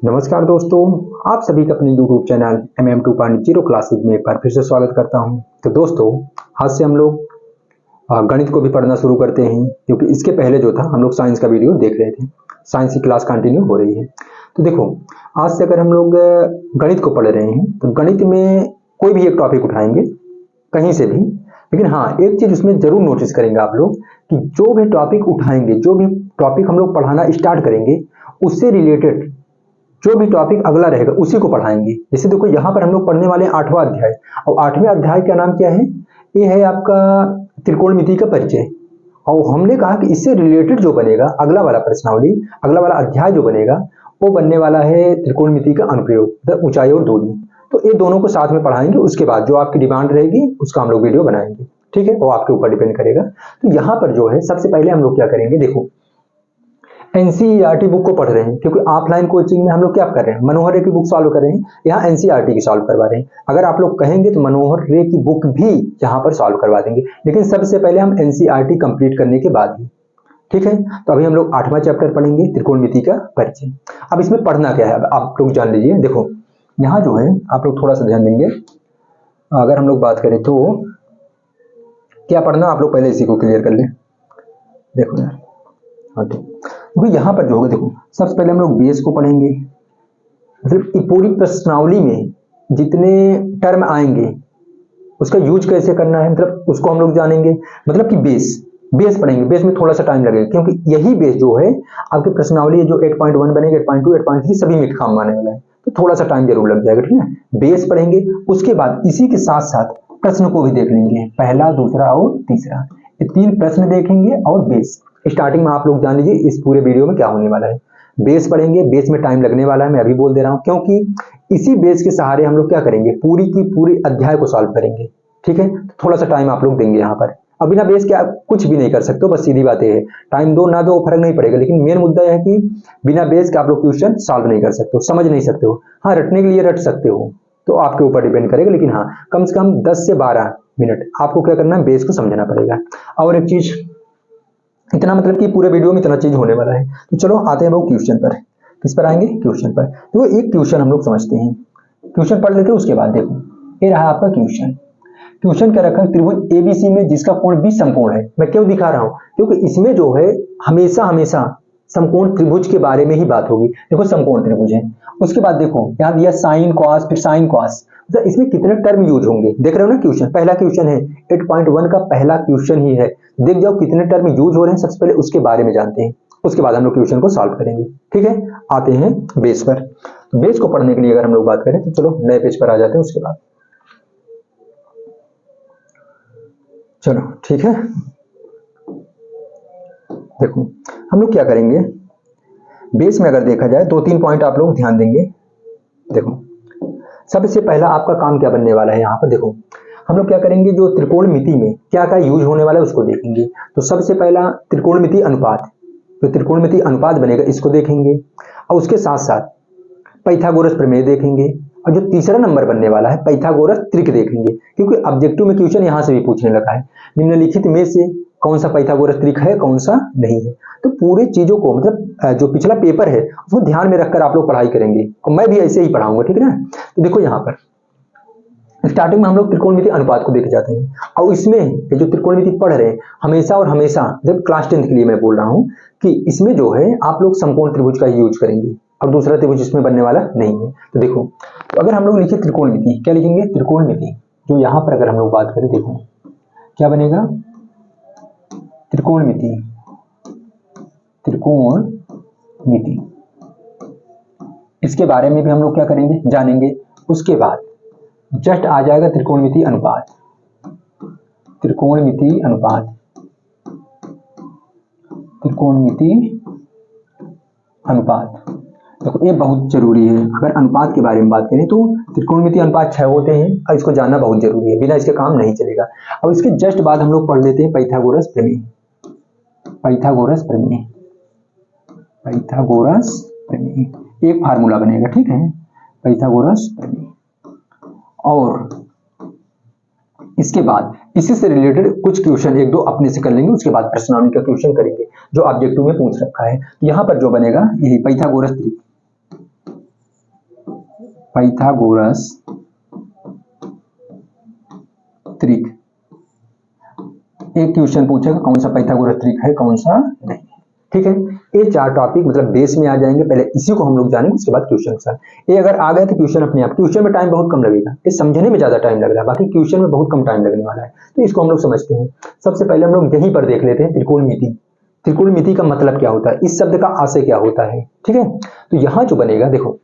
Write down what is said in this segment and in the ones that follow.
नमस्कार दोस्तों, आप सभी का अपने YouTube चैनल MM2.0 क्लासेज में एक बार फिर से स्वागत करता हूं। तो दोस्तों, आज से हम लोग गणित को भी पढ़ना शुरू करते हैं, क्योंकि इसके पहले जो था हम लोग साइंस का वीडियो देख रहे थे। साइंस की क्लास कंटिन्यू हो रही है। तो देखो, आज से अगर हम लोग गणित को पढ़ रहे हैं तो गणित में कोई भी एक टॉपिक उठाएंगे कहीं से भी, लेकिन हाँ, एक चीज उसमें जरूर नोटिस करेंगे आप लोग कि जो भी टॉपिक उठाएंगे, जो भी टॉपिक हम लोग पढ़ाना स्टार्ट करेंगे, उससे रिलेटेड जो भी टॉपिक अगला रहेगा उसी को पढ़ाएंगे। जैसे देखो, यहाँ पर हम लोग पढ़ने वाले हैं 8वां अध्याय, और 8वें अध्याय का नाम क्या है? ये है आपका त्रिकोणमिति का परिचय। और हमने कहा कि इससे रिलेटेड जो बनेगा अगला वाला प्रश्नावली, अगला वाला अध्याय जो बनेगा, वो बनने वाला है त्रिकोणमिति का अनुप्रयोग, मतलब ऊंचाई और दूरी। तो ये दोनों को साथ में पढ़ाएंगे। उसके बाद जो आपकी डिमांड रहेगी उसका हम लोग वीडियो बनाएंगे, ठीक है? वो आपके ऊपर डिपेंड करेगा। तो यहाँ पर जो है सबसे पहले हम लोग क्या करेंगे, देखो, एनसीईआरटी बुक को पढ़ रहे हैं, क्योंकि ऑफलाइन कोचिंग में हम लोग क्या कर रहे हैं, मनोहर रे की बुक सॉल्व कर रहे हैं, यहाँ एनसीईआरटी की सॉल्व करवा रहे हैं। अगर आप लोग कहेंगे तो मनोहर रे की बुक भी यहाँ पर सॉल्व करवा देंगे, लेकिन सबसे पहले हम एनसीईआरटी कंप्लीट करने के बाद ही, ठीक है? तो अभी हम लोग 8वां चैप्टर पढ़ेंगे, त्रिकोणमिति का परिचय। अब इसमें पढ़ना क्या है, अब आप लोग जान लीजिए। देखो, यहाँ जो है आप लोग थोड़ा सा ध्यान देंगे। अगर हम लोग बात करें तो क्या पढ़ना, आप लोग पहले इसी को क्लियर कर लें। देखो यार, हाँ ठीक। क्योंकि यहाँ पर जो होगा, देखो, सबसे पहले हम लोग बेस को पढ़ेंगे, मतलब पूरी प्रश्नावली में जितने टर्म आएंगे उसका यूज कैसे करना है, मतलब उसको हम लोग जानेंगे। मतलब कि बेस पढ़ेंगे। बेस में थोड़ा सा टाइम लगेगा, क्योंकि यही बेस जो है आपकी प्रश्नावली जो 8.1 बनेगा, 8.2, 8.3 सभी में काम आने वाला है, तो थोड़ा सा टाइम जरूर लग जाएगा, ठीक है? बेस पढ़ेंगे, उसके बाद इसी के साथ साथ प्रश्न को भी देख लेंगे, पहला, दूसरा और तीसरा, ये 3 प्रश्न देखेंगे। और बेस स्टार्टिंग में आप लोग जान लीजिए इस पूरे वीडियो में क्या होने वाला है। बेस पढ़ेंगे, बेस में टाइम लगने वाला है, मैं अभी बोल दे रहा हूं, क्योंकि इसी बेस के सहारे हम लोग क्या करेंगे, पूरी की पूरी अध्याय को सॉल्व करेंगे, ठीक है? थोड़ा सा टाइम आप लोग देंगे यहाँ पर। अब बिना बेस के आप कुछ भी नहीं कर सकते हो, बस सीधी बात है। टाइम दो ना दो फर्क नहीं पड़ेगा, लेकिन मेन मुद्दा यह है कि बिना बेस के आप लोग क्वेश्चन सॉल्व नहीं कर सकते हो, समझ नहीं सकते हो। हाँ, रटने के लिए रट सकते हो, तो आपके ऊपर डिपेंड करेगा, लेकिन हाँ, कम से कम 10 से 12 मिनट आपको क्या करना है, बेस को समझना पड़ेगा। और एक चीज, इतना मतलब कि पूरे वीडियो में इतना चीज होने वाला है। तो चलो आते हैं वो क्वेश्चन पर। किस पर आएंगे? क्वेश्चन पर। तो एक क्वेश्चन हम लोग समझते हैं, क्वेश्चन पढ़ लेते हैं, उसके बाद देखो, ये रहा आपका क्वेश्चन। क्वेश्चन क्या रखा है, त्रिभुज एबीसी में जिसका कोण भी समकोण है। मैं क्यों दिखा रहा हूं, क्योंकि इसमें जो है हमेशा हमेशा समकोण त्रिभुज के बारे में ही बात होगी। देखो, समकोण त्रिभुज है, उसके बाद देखो यहाँ दिया साइन कॉस, फिर साइन कॉस, तो इसमें कितने टर्म यूज होंगे, देख रहे हो ना? क्वेश्चन, पहला क्वेश्चन है, 8.1 का पहला क्वेश्चन ही है। देख जाओ कितने टर्म यूज हो रहे हैं, सबसे पहले उसके बारे में जानते हैं, उसके बाद हम लोग क्वेश्चन को सॉल्व करेंगे, ठीक है? आते हैं बेस पर। तो बेस को पढ़ने के लिए अगर हम लोग बात करें तो चलो नए पेज पर आ जाते हैं उसके बाद। चलो ठीक है, देखो हम लोग क्या करेंगे, बेस में अगर देखा जाए 2-3 पॉइंट आप लोग ध्यान देंगे। देखो, सबसे पहला आपका काम क्या बनने वाला है, यहाँ पर देखो हम लोग क्या करेंगे, जो त्रिकोणमिति में क्या क्या यूज होने वाला है उसको देखेंगे। तो सबसे पहला त्रिकोणमिति अनुपात, तो त्रिकोणमिति अनुपात बनेगा, इसको देखेंगे। और उसके साथ साथ पाइथागोरस प्रमेय देखेंगे, और जो तीसरा नंबर बनने वाला है पाइथागोरस त्रिक देखेंगे, क्योंकि ऑब्जेक्टिव में क्वेश्चन यहां से भी पूछने लगा है, निम्नलिखित में से कौन सा पाइथागोरस त्रिक है, कौन सा नहीं है। तो पूरे चीजों को, मतलब जो पिछला पेपर है उसको ध्यान में रखकर आप लोग पढ़ाई करेंगे, और मैं भी ऐसे ही पढ़ाऊंगा, ठीक है ना? तो देखो यहाँ पर स्टार्टिंग में हम लोग त्रिकोणमिति अनुपात को देखे जाते हैं, और इसमें जो त्रिकोणमिति पढ़ रहे हैं हमेशा और हमेशा, जब क्लास 10th के लिए मैं बोल रहा हूँ कि इसमें जो है आप लोग समकोण त्रिभुज का ही यूज करेंगे, और दूसरा त्रिभुज इसमें बनने वाला नहीं है। तो देखो, तो अगर हम लोग लिखे त्रिकोणमिति, क्या लिखेंगे? त्रिकोणमिति। जो यहाँ पर अगर हम लोग बात करें, देखो क्या बनेगा, त्रिकोणमिति, त्रिकोणमिति। इसके बारे में भी हम लोग क्या करेंगे, जानेंगे। उसके बाद जस्ट आ जाएगा त्रिकोणमिति अनुपात, त्रिकोणमिति अनुपात, त्रिकोणमिति अनुपात। देखो ये बहुत जरूरी है। अगर अनुपात के बारे में बात करें तो त्रिकोणमिति अनुपात 6 होते हैं, और इसको जानना बहुत जरूरी है, बिना इसके काम नहीं चलेगा। और इसके जस्ट बाद हम लोग पढ़ लेते हैं पाइथागोरस प्रमेय, पाइथागोरस प्रमेय, पाइथागोरस प्रमेय एक फार्मूला बनेगा, ठीक है? पाइथागोरस प्रमेय। और इसके बाद इसी से रिलेटेड कुछ क्वेश्चन 1-2 अपने से कर लेंगे, उसके बाद प्रश्नावली का क्वेश्चन करेंगे जो ऑब्जेक्टिव में पूछ रखा है। यहाँ पर जो बनेगा यही पाइथागोरस त्रिक, पाइथागोरस त्रिक। एक क्वेश्चन पूछेगा कौन सा पाइथागोरस त्रिक है कौन सा नहीं। ठीक है, ये 4 टॉपिक मतलब बेस में आ जाएंगे, पहले इसी को हम लोग जानेंगे, उसके बाद क्वेश्चन के साथ। ये अगर आ गए तो क्वेश्चन अपने आप, क्वेश्चन में टाइम बहुत कम लगेगा, ये समझने में ज्यादा टाइम लग रहा है, बाकी क्वेश्चन में बहुत कम टाइम लगने वाला है। तो इसको हम लोग समझते हैं। सबसे पहले हम लोग यहीं पर देख लेते हैं त्रिकोणमिति। त्रिकोणमिति का मतलब क्या होता है, इस शब्द का आशय क्या होता है। ठीक है, तो यहाँ जो बनेगा, देखो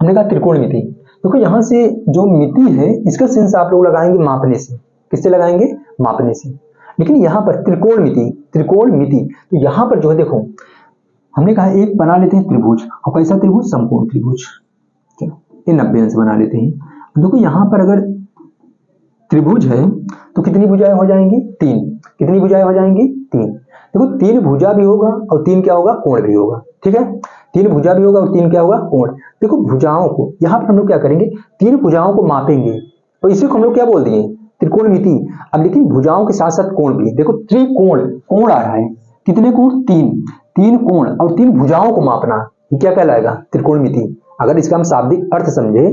हमने कहा त्रिकोणमिति, देखो यहाँ से जो मिति है इसका सेंस आप लोग लगाएंगे मापने से। किससे लगाएंगे, मापने से। लेकिन यहाँ पर त्रिकोणमिति, त्रिकोणमिति, तो यहाँ पर जो है देखो हमने कहा एक बना लेते हैं त्रिभुज, और कैसा त्रिभुज, समकोण त्रिभुज। चलो ये 90 अंश बना लेते हैं। देखो यहाँ पर अगर त्रिभुज है तो कितनी भुजाएं हो जाएंगी, 3। कितनी भुजाएं हो जाएंगी, 3। देखो 3 भुजा भी होगा और 3 क्या होगा, कोण भी होगा। ठीक है, 3 भुजा भी होगा और 3 क्या होगा, कोण। देखो भुजाओं को यहाँ पर हम लोग क्या करेंगे, 3 भुजाओं को मापेंगे, और इसी को हम लोग क्या बोल दिए, त्रिकोणमिति। अब लेकिन भुजाओं के साथ साथ कोण भी, देखो त्रिकोण, कोण आ रहा है, कितने कोण, 3 कोण और 3 भुजाओं को मापना, ये क्या कहलाएगा, त्रिकोणमिति। अगर इसका हम शाब्दिक अर्थ समझे,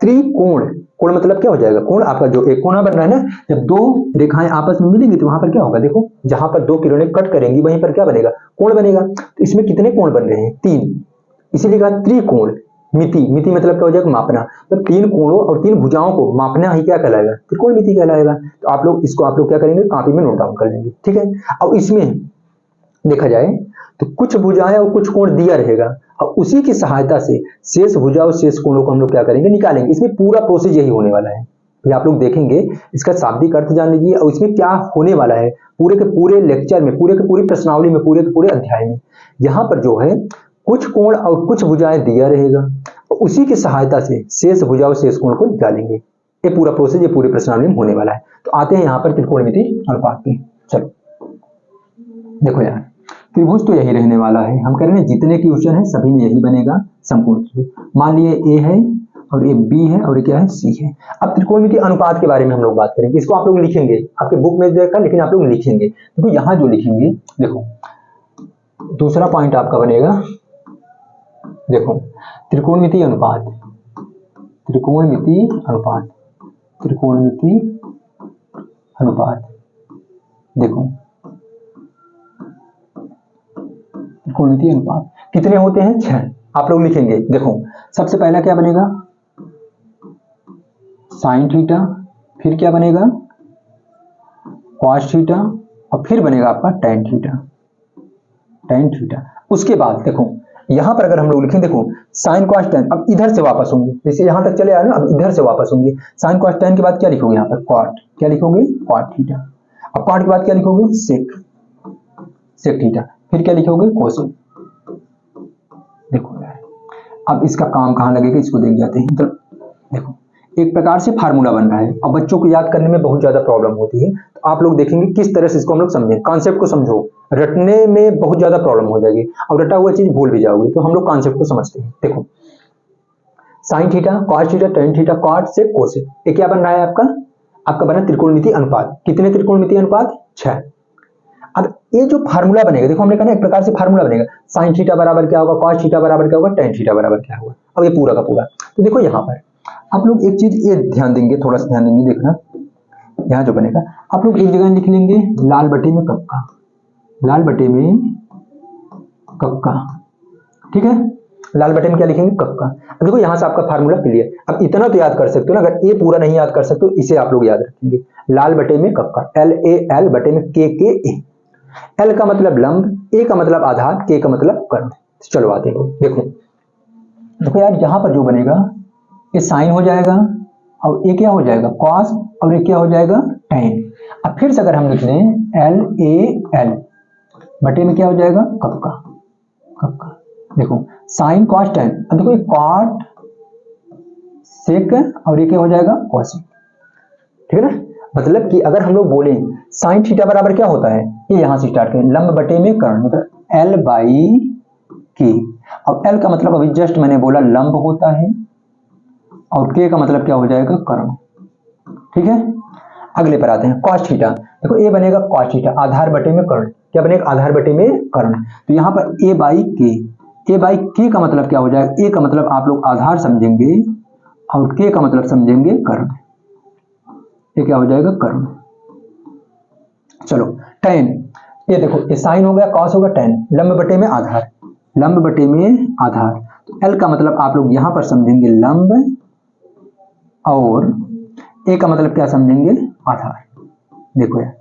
त्रिकोण, कोण मतलब क्या हो जाएगा, कोण आपका जो एक कोना बन रहा है ना, जब 2 रेखाएं आपस में मिलेंगी तो वहां पर क्या होगा, देखो जहां पर 2 किरणें कट करेंगी वहीं पर क्या बनेगा, कोण बनेगा। तो इसमें कितने कोण बन रहे हैं, 3, इसीलिए कहा त्रिकोण मिति। मिति मतलब क्या हो जाएगा, मापना। तो 3 कोणों और 3 भुजाओं को मापना ही क्या कहलाएगा, त्रिकोणमिति कहलाएगा। तो आप लोग इसको आप लोग क्या करेंगे, कॉपी में नोट डाउन कर लेंगे। ठीक है, अब इसमें देखा जाए तो कुछ भुजाएं और कुछ कोण दिया रहेगा, और उसी की सहायता से शेष भुजा और शेष कोणों को हम लोग क्या करेंगे, निकालेंगे। इसमें पूरा प्रोसेस यही होने वाला है, ये आप लोग देखेंगे। इसका शाब्दिक अर्थ जान लीजिए, और इसमें क्या होने वाला है पूरे के पूरे लेक्चर में, पूरे के पूरी प्रश्नावली में, पूरे के पूरे अध्याय में। यहाँ पर जो है कुछ कोण और कुछ भुजाएं दिया रहेगा, और उसी की सहायता से शेष भुजा और शेष कोण को निकालेंगे। ये पूरा प्रोसेस ये पूरे प्रश्नावली में होने वाला है। तो आते हैं यहाँ पर त्रिकोणमिति अनुपात पे। चलो देखो यार, त्रिभुज तो यही रहने वाला है, हम कह रहे हैं जितने क्वेश्चन है सभी में यही बनेगा, समकोण त्रिभुज। मान लिए ए है और ये बी है और ये क्या है, सी है। अब त्रिकोणमिति अनुपात के बारे में हम लोग बात करेंगे। इसको आप लोग लिखेंगे, आपके बुक में देखा, लेकिन आप लोग लिखेंगे। देखो यहाँ जो लिखेंगे, देखो दूसरा पॉइंट आपका बनेगा, देखो त्रिकोणमिति अनुपात, त्रिकोणमिति अनुपात, त्रिकोणमिति अनुपात। देखो त्रिकोणमिति अनुपात कितने होते हैं, 6। आप लोग लिखेंगे, देखो सबसे पहला क्या बनेगा, साइन थीटा, फिर क्या बनेगा, कॉस थीटा, और फिर बनेगा आपका टैन थीटा, टैन थीटा। उसके बाद देखो यहां पर अगर हम लोग लिखें, देखो साइन कॉस टैन, अब इधर से वापस होंगे, जैसे यहां तक चले आए ना, अब इधर से वापस होंगे। साइन कॉस टैन के बाद क्या लिखोगे, यहाँ पर कॉट, क्या लिखोगे, कॉट थीटा। अब कॉट के बाद क्या लिखोगे, सेक, सेक थीटा, फिर क्या लिखोगे, कोसेक। देखो यार, अब इसका काम कहां लगेगा, इसको देख जाते हैं। तो देखो एक प्रकार से फार्मूला बन रहा है, और बच्चों को याद करने में बहुत ज्यादा प्रॉब्लम होती है। तो आप लोग देखेंगे किस तरह से इसको हम लोग समझें, कॉन्सेप्ट को समझो, रटने में बहुत ज्यादा प्रॉब्लम हो जाएगी, और रटा हुआ चीज भूल भी जाओगे। तो हम लोग कॉन्सेप्ट को समझते हैं। देखो sine theta, cos theta, tan theta, cot से कोसेक, ये क्या बन रहा है आपका बना त्रिकोणमिति अनुपात। कितने त्रिकोणमिति अनुपात, 6। अब ये जो फार्मूला बनेगा, देखो हमने कहा ना एक प्रकार से फार्मूला बनेगा, साइन थीटा बराबर क्या होगा, कॉस थीटा बराबर क्या होगा, टैन थीटा बराबर क्या होगा। अब ये पूरा का पूरा, तो देखो यहाँ पर आप लोग एक चीज ये ध्यान देंगे, थोड़ा सा ध्यान देंगे, देखना यहाँ जो बनेगा, आप लोग एक जगह लिख लेंगे लाल बटे में कक्का, लाल बटे में कक्का। ठीक है, लाल बटे में क्या लिखेंगे, कक्का। अब देखो यहाँ से आपका फार्मूला क्लियर। अब इतना तो याद कर सकते हो ना, अगर ये पूरा नहीं याद कर सकते हो इसे आप लोग याद रखेंगे, लाल बटे में कक्का, LAL बटे में KKA। L का मतलब लंब, A का मतलब आधार, K का मतलब कर्ण। चलो आते हैं, देखो यार यहाँ पर जो बनेगा ये साइन हो जाएगा, और ये क्या हो जाएगा, कॉस, और ये क्या हो जाएगा, टैन। अब फिर से अगर हम लिख लें LAL बटे में क्या हो जाएगा, कक्का, कक्का। देखो साइन कॉस टैन, अब देखो ये कॉट सेक, और ये क्या हो जाएगा, कॉसेक। ठीक है ना, मतलब कि अगर हम लोग बोलें साइन थीटा बराबर क्या होता है, ये यहां से स्टार्ट करें, लंब बटे में कर्ण, मतलब L/K। अब L का मतलब अभी जस्ट मैंने बोला लंब होता है, और K का मतलब क्या हो जाएगा, कर्ण। ठीक है, अगले पर आते हैं, कॉस थीटा। देखो ये बनेगा कॉस थीटा, आधार बटे में कर्ण, क्या बनेगा, आधार बटे में कर्ण। तो यहाँ पर A/K, A/K का मतलब क्या हो जाएगा, A का मतलब आप लोग आधार समझेंगे, और के का मतलब समझेंगे कर्ण, ये क्या हो जाएगा कर्ण। चलो tan, ये देखो ये साइन हो गया, कॉस होगा, tan लंब बटे में आधार, लंब बटे में आधार। तो L का मतलब आप लोग यहां पर समझेंगे लंब, और A का मतलब क्या समझेंगे आधार। देखो यार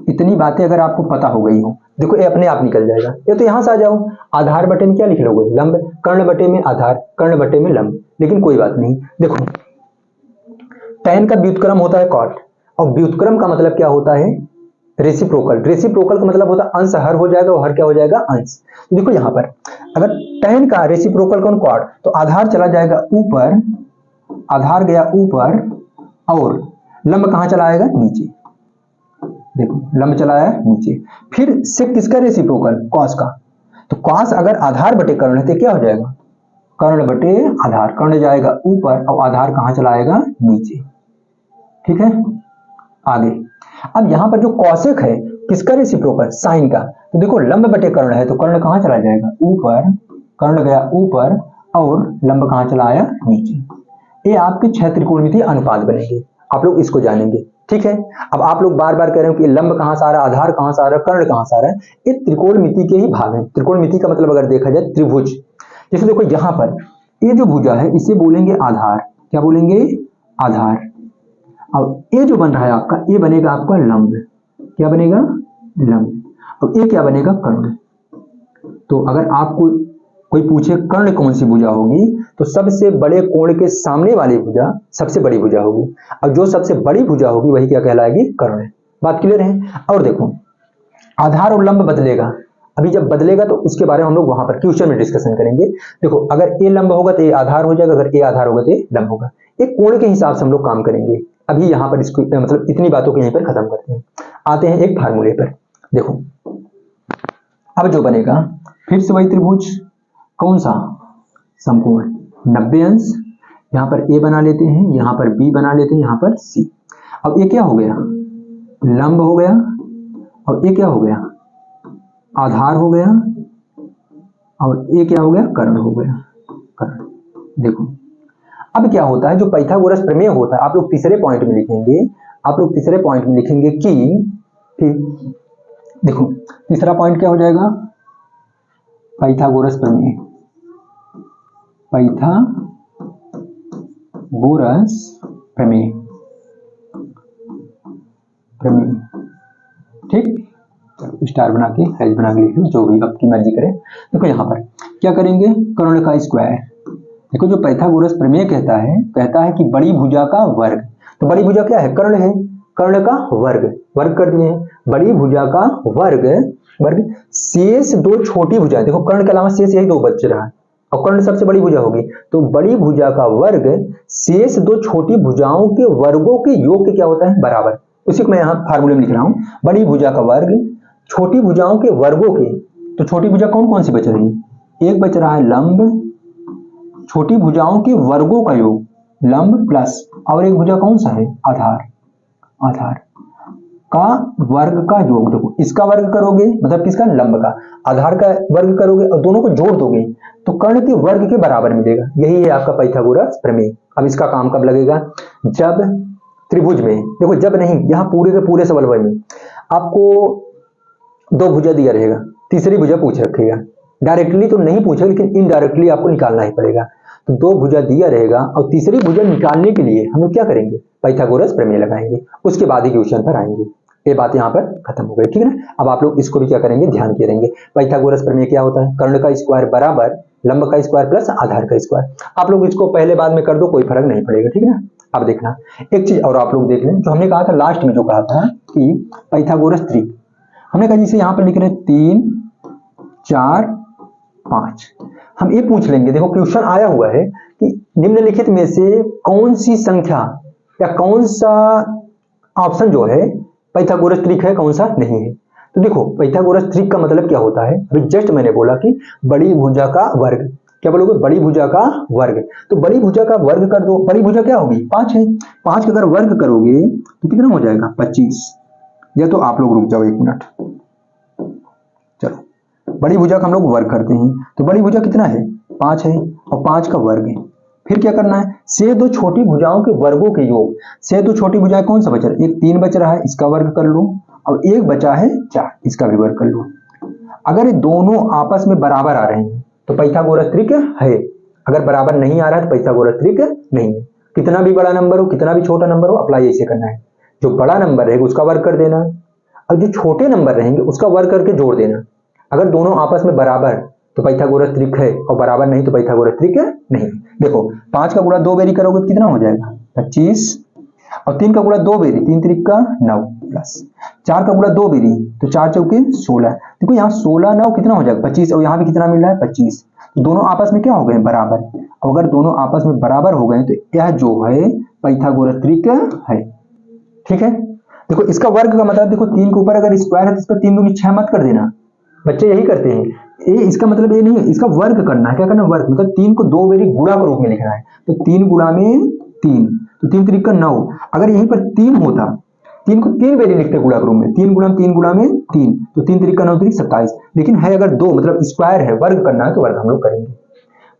इतनी बातें अगर आपको पता हो गई हो, देखो ये अपने आप निकल जाएगा। ये तो यहां से आ जाओ, आधार बटे में क्या लिख लोगे लंब, कर्ण बटे में आधार, कर्ण बटे में लंब। लेकिन कोई बात नहीं, देखो tan का व्युत्क्रम होता है cot, और व्युत्क्रम का मतलब क्या होता है रेसिप्रोकल। रेसिप्रोकल का मतलब होता है अंश हर हो जाएगा, और हर क्या हो जाएगा अंश। देखो यहां पर अगर tan का रेसिप्रोकल कौन cot, तो आधार चला जाएगा ऊपर, आधार गया ऊपर, और लंब कहां चला आएगा नीचे। देखो लंब चला आया नीचे, फिर से किसका रेसिप्रोकल cos का, तो cos अगर आधार बटे कर्ण है तो क्या हो जाएगा कर्ण बटे आधार, कर्ण जाएगा ऊपर और आधार कहां चला आएगा नीचे। ठीक है आगे, अब यहां पर जो कौशिक है किसका रेसिप्रोकल साइन का, तो देखो लंब बटे कर्ण है तो कर्ण कहां चला जाएगा ऊपर, कर्ण गया ऊपर और लंब कहां चला आया नीचे। ये आपके 6 त्रिकोणमितीय अनुपात बनेंगे, आप लोग इसको जानेंगे। ठीक है, अब आप लोग बार बार कह रहे हो कि लंब कहां से आ रहा है, आधार कहां से आ रहा है, कर्ण कहां से आ रहा है, ये त्रिकोणमिति के ही भाग हैं। त्रिकोणमिति का मतलब अगर देखा जाए त्रिभुज, जैसे देखो यहां पर ये जो भुजा है इसे बोलेंगे आधार, क्या बोलेंगे आधार, और ये जो बन रहा है आपका ये बनेगा आपका लंब, क्या बनेगा लंब, और ये क्या बनेगा कर्ण। तो अगर आपको कोई पूछे कर्ण कौन सी भुजा होगी, तो सबसे बड़े कोण के सामने वाली भुजा सबसे बड़ी भुजा होगी, और जो सबसे बड़ी भुजा होगी वही क्या कहलाएगी कर्ण। बात क्लियर है। और देखो आधार और लंब बदलेगा, अभी जब बदलेगा तो उसके बारे में हम लोग वहां पर क्वेश्चन में डिस्कशन करेंगे। देखो अगर ये लंब होगा तो ये आधार हो जाएगा, अगर ये आधार होगा तो ये लंब होगा। एक कोण के हिसाब से हम लोग काम करेंगे। अभी यहाँ पर इसको मतलब इतनी बातों को यहीं पर खत्म करते हैं, आते हैं एक फार्मूले पर। देखो अब जो बनेगा फिर से वही त्रिभुज, कौन सा समकोण 90 अंश, यहाँ पर ए बना लेते हैं, यहाँ पर बी बना लेते हैं, यहाँ पर सी। अब ये क्या हो गया लंब हो गया, और ये क्या हो गया आधार हो गया, और ये क्या हो गया कर्ण हो गया कर्ण। देखो अब क्या होता है जो पाइथागोरस प्रमेय होता है, आप लोग तीसरे पॉइंट में लिखेंगे, आप लोग तीसरे पॉइंट में लिखेंगे कि देखो तीसरा पॉइंट क्या हो जाएगा पाइथागोरस प्रमेय, पाइथागोरस प्रमेय प्रमेय। ठीक, स्टार बना के हैज बना के लिख लो, जो भी आपकी मर्जी करे। देखो यहाँ पर क्या करेंगे कर्ण का स्क्वायर। देखो जो पाइथागोरस प्रमेय कहता है कि बड़ी भुजा का वर्ग, तो बड़ी भुजा क्या है कर्ण है, कर्ण का वर्ग, वर्ग कर दिए हैं, बड़ी भुजा का वर्ग वर्ग शेष दो छोटी भुजा, देखो कर्ण के अलावा शेष यही दो बच रहा है, और कर्ण सबसे बड़ी भुजा होगी, तो बड़ी भुजा का वर्ग शेष दो छोटी भुजाओं के वर्गों के योग के क्या होता है बराबर। उसी को मैं यहाँ फार्मूले में लिख रहा हूँ, बड़ी भुजा का वर्ग छोटी भुजाओं के वर्गों के, तो छोटी भुजा कौन कौन सी बच रही है, एक बच रहा है लंब, छोटी भुजाओं के वर्गों का योग लंब प्लस, और एक भुजा कौन सा है आधार, आधार का वर्ग का योग। देखो इसका वर्ग करोगे मतलब किसका लंब का, आधार का वर्ग करोगे और दोनों को जोड़ दोगे तो कर्ण के वर्ग के बराबर मिलेगा। यही है आपका पाइथागोरस प्रमेय। अब इसका काम कब लगेगा, जब त्रिभुज में, देखो जब नहीं, यहाँ पूरे के पूरे सवाल में आपको दो भुजा दिया रहेगा, तीसरी भुजा पूछ रखेगा, डायरेक्टली तो नहीं पूछेगा लेकिन इनडायरेक्टली आपको निकालना ही पड़ेगा। तो दो भुजा दिया रहेगा और तीसरी भुजा निकालने के लिए हम लोग क्या करेंगे पाइथागोरस प्रमेय लगाएंगे, उसके बाद ही क्वेश्चन पर आएंगे। ये बात यहाँ पर खत्म हो गई, ठीक है ना। अब आप लोग इसको भी क्या करेंगे ध्यान करेंगे, पाइथागोरस प्रमेय क्या होता है, कर्ण का स्क्वायर बराबर लंब का स्क्वायर प्लस आधार का स्क्वायर। आप लोग इसको पहले बाद में कर दो, कोई फर्क नहीं पड़ेगा, ठीक है ना। अब देखना एक चीज और आप लोग देख लें, जो हमने कहा था लास्ट में, जो कहा था कि पाइथागोरस त्रिक, हमने कहा जिसे यहाँ पर लिख रहे 3 4 5, हम ये पूछ लेंगे, देखो क्वेश्चन आया हुआ है कि निम्नलिखित में से कौन सी संख्या या कौन सा ऑप्शन जो है पाइथागोरस त्रिक है, कौन सा नहीं है। तो देखो पाइथागोरस त्रिक का मतलब क्या होता है, अभी जस्ट मैंने बोला कि बड़ी भुजा का वर्ग, क्या बोलोगे बड़ी भुजा का वर्ग, तो बड़ी भुजा का वर्ग कर दो, बड़ी भुजा क्या होगी 5 है, 5 का अगर वर्ग करोगे तो कितना हो जाएगा 25। या तो आप लोग रुक जाओ 1 मिनट, चलो बड़ी भुजा का हम लोग वर्ग करते हैं, तो बड़ी भुजा कितना है 5 है, और 5 का वर्ग है फिर क्या करना है, से दो छोटी भुजाओं के वर्गों के योग। से दो छोटी भुजाएं कौन सा बच रहा है, एक 3 बच रहा है, इसका वर्ग कर लो, और एक बचा है 4, इसका भी वर्ग कर लो। अगर ये दोनों आपस में बराबर आ रहे हैं तो पाइथागोरस त्रिक है, अगर बराबर नहीं आ रहा है तो पाइथागोरस त्रिक नहीं है। कितना भी बड़ा नंबर हो, कितना भी छोटा नंबर हो, अप्लाई ऐसे करना है, जो बड़ा नंबर रहेगा उसका वर्ग कर देना, और जो छोटे नंबर रहेंगे उसका वर्ग करके जोड़ देना। अगर दोनों आपस में बराबर तो पाइथागोरस त्रिक है, और बराबर नहीं तो पाइथागोरस त्रिक नहीं। देखो 5 का गुणा 2 बेरी करोगे तो कितना हो जाएगा 25, और 3 का गुणा 2 बेरी, 3 त्रिक का 9, प्लस 4 का गुणा 2 बेरी तो 4 चौके 16। देखो यहाँ 16 9 कितना हो जाएगा 25, और यहाँ भी कितना मिल रहा है 25, तो दोनों आपस में क्या हो गए बराबर। अब अगर दोनों आपस में बराबर हो गए तो यह जो है पाइथागोरस त्रिक है। ठीक है, देखो इसका वर्ग का मतलब, देखो 3 के ऊपर अगर स्क्वायर है तो इस पर 3 दूनी 6 मत कर देना, बच्चे यही करते हैं। ये इसका मतलब ये नहीं है, इसका वर्ग करना है। क्या करना है, वर्ग मतलब 3 को 2 बेरी गुणा के रूप में लिखना है, तो 3 गुणा में 3, तो 3 त्रिक का 9। अगर यहीं पर 3 होता, 3 को 3 बेरी लिखते गुणा के रूप में, 3 गुणा 3 गुणा में 3, तो 3 त्रिक का 9 त्रिक 27। लेकिन है अगर 2 मतलब स्क्वायर है, वर्ग करना है तो वर्ग हम लोग करेंगे।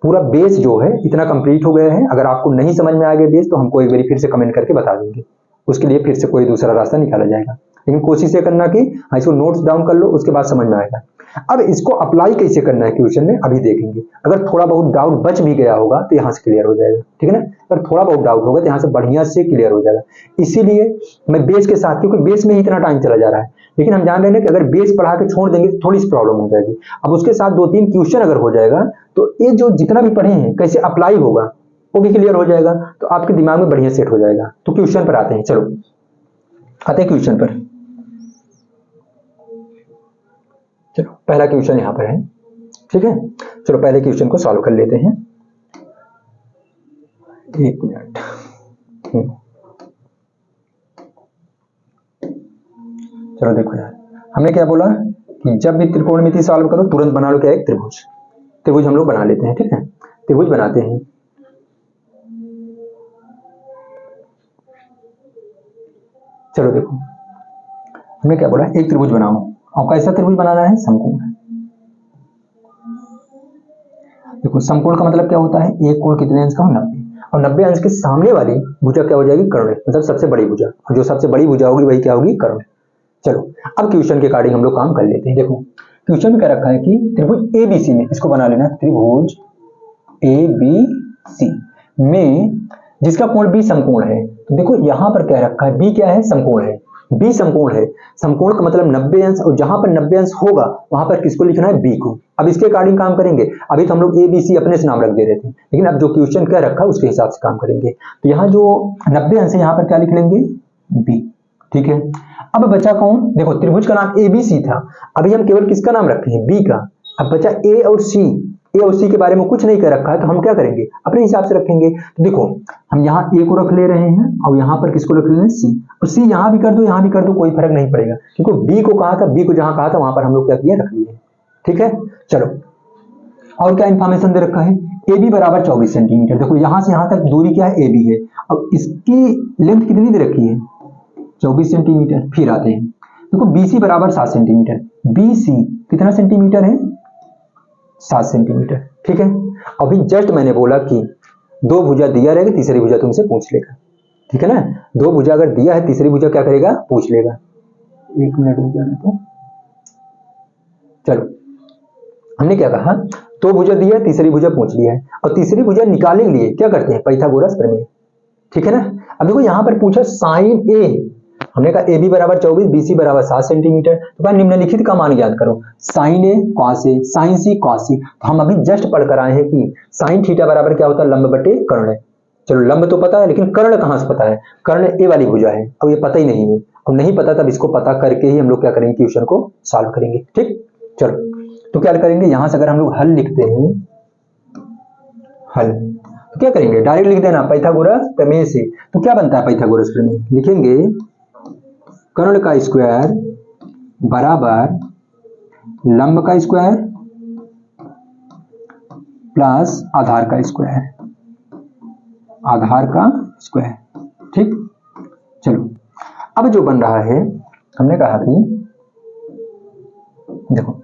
पूरा बेस जो है इतना कंप्लीट हो गया है। अगर आपको नहीं समझ में आ गया बेस तो हमको एक बार फिर से कमेंट करके बता देंगे, उसके लिए फिर से कोई दूसरा रास्ता निकाला जाएगा। लेकिन कोशिश ये करना कि इसको नोट्स डाउन कर लो, उसके बाद समझ में आएगा। अब इसको अप्लाई कैसे करना है क्वेश्चन में अभी देखेंगे। अगर थोड़ा बहुत डाउट बच भी गया होगा तो यहाँ से क्लियर हो जाएगा, ठीक है ना। अगर थोड़ा बहुत डाउट होगा तो यहाँ से बढ़िया से क्लियर हो जाएगा। इसीलिए मैं बेस के साथ, क्योंकि बेस में ही इतना टाइम चला जा रहा है, लेकिन हम जान रहे हैं कि अगर बेस पढ़ा के छोड़ देंगे तो थोड़ी सी प्रॉब्लम हो जाएगी। अब उसके साथ 2-3 क्वेश्चन अगर हो जाएगा तो ये जो जितना भी पढ़े हैं कैसे अप्लाई होगा वो भी क्लियर हो जाएगा, तो आपके दिमाग में बढ़िया सेट हो जाएगा। तो क्वेश्चन पर आते हैं, चलो आते हैं क्वेश्चन पर। चलो पहला क्वेश्चन यहाँ पर है, ठीक है। चलो पहले क्वेश्चन को सॉल्व कर लेते हैं, 1 मिनट। चलो देखो यार, हमने क्या बोला कि जब भी त्रिकोणमिति सॉल्व करो तुरंत बना लो क्या, एक त्रिभुज। त्रिभुज हम लोग बना लेते हैं, ठीक है। त्रिभुज बनाते हैं। चलो देखो हमने क्या बोला, एक त्रिभुज बनाओ, और कैसा त्रिभुज बनाना है, समकोण। देखो समकोण का मतलब क्या होता है, एक कोण कितने अंश का हो, 90, और 90 अंश के सामने वाली भुजा क्या हो जाएगी, कर्ण, मतलब सबसे बड़ी भुजा, और जो सबसे बड़ी भुजा होगी वही क्या होगी, कर्ण। चलो अब क्वेश्चन के अकॉर्डिंग हम लोग काम कर लेते हैं। देखो क्वेश्चन में क्या रखा है कि त्रिभुज एबीसी में, इसको बना लेना, त्रिभुज एबीसी में जिसका कोण बी समकोण है। तो देखो यहां पर क्या रखा है, बी क्या है, समकोण है, बी समकोण है। समकोण का मतलब 90 अंश, और जहां पर 90 अंश होगा वहां पर किसको लिखना है, बी को। अब इसके अकॉर्डिंग काम करेंगे। अभी तो हम लोग एबीसी अपने से नाम रख दे रहे थे, लेकिन अब जो क्वेश्चन क्या रखा है उसके हिसाब से काम करेंगे। तो यहाँ जो 90 अंश है यहाँ पर क्या लिख लेंगे, बी, ठीक है। अब बचा कौन, देखो त्रिभुज का नाम एबीसी था, अभी हम केवल किसका नाम रखे हैं, बी का। अब बचा ए और सी, ए और सी के बारे में कुछ नहीं कर रखा है, तो हम क्या करेंगे, अपने हिसाब से रखेंगे। तो देखो हम यहाँ ए को रख ले रहे हैं, और यहाँ पर किसको रख ले रहे हैं, सी। और सी यहाँ भी कर दो यहाँ भी कर दो, कोई फर्क नहीं पड़ेगा, क्योंकि बी को कहा था, बी को जहां कहा था वहां पर हम लोग क्या किया, रख लिए, ठीक है। चलो और क्या इंफॉर्मेशन दे रखा है, ए बी बराबर 24 सेंटीमीटर। देखो यहां से यहां तक दूरी क्या है, ए बी है। अब इसकी लेंथ कितनी दे रखी है, 24 सेंटीमीटर। फिर आते हैं, देखो BC बराबर 7 सेंटीमीटर, BC कितना सेंटीमीटर है, 7 सेंटीमीटर, ठीक है। अभी जस्ट मैंने बोला कि 2 भुजा दिया रहेगा, तीसरी भुजा तुमसे पूछ लेगा, ठीक है ना। 2 भुजा अगर दिया है, तीसरी भुजा क्या करेगा, पूछ लेगा। 1 मिनट रुक जाना। तो चलो हमने क्या कहा, 2 भुजा दिया है, तीसरी भुजा पूछ लिया है, और तीसरी भुजा निकालने के लिए क्या करते हैं, पाइथागोरस प्रमेय, ठीक है ना। अब देखो यहाँ पर पूछा साइन ए, हमने कहा ए बी बराबर 24, BC बराबर 7 सेंटीमीटर। तो भाई निम्नलिखित का मान ज्ञात करो, sign A cos A, sign C cos सी। तो हम अभी जस्ट पढ़ कर आए हैं कि साइन थीटा बराबर क्या होता है, लंब बटे कर्ण। चलो लंब तो पता है, लेकिन कर्ण कहां से पता है, कर्ण ए वाली भुजा है, अब ये पता ही नहीं है। अब नहीं पता तब इसको पता करके ही हम लोग क्या करेंगे, क्वेश्चन को सॉल्व करेंगे, ठीक। चलो तो क्या करेंगे, यहां से अगर हम लोग हल लिखते हैं, हल तो क्या करेंगे, डायरेक्ट लिख देना पाइथागोरस प्रमेय से। तो क्या बनता है पाइथागोरस प्रमेय, लिखेंगे कर्ण का स्क्वायर बराबर लंब का स्क्वायर प्लस आधार का स्क्वायर, आधार का स्क्वायर, ठीक। चलो अब जो बन रहा है, हमने कहा कि देखो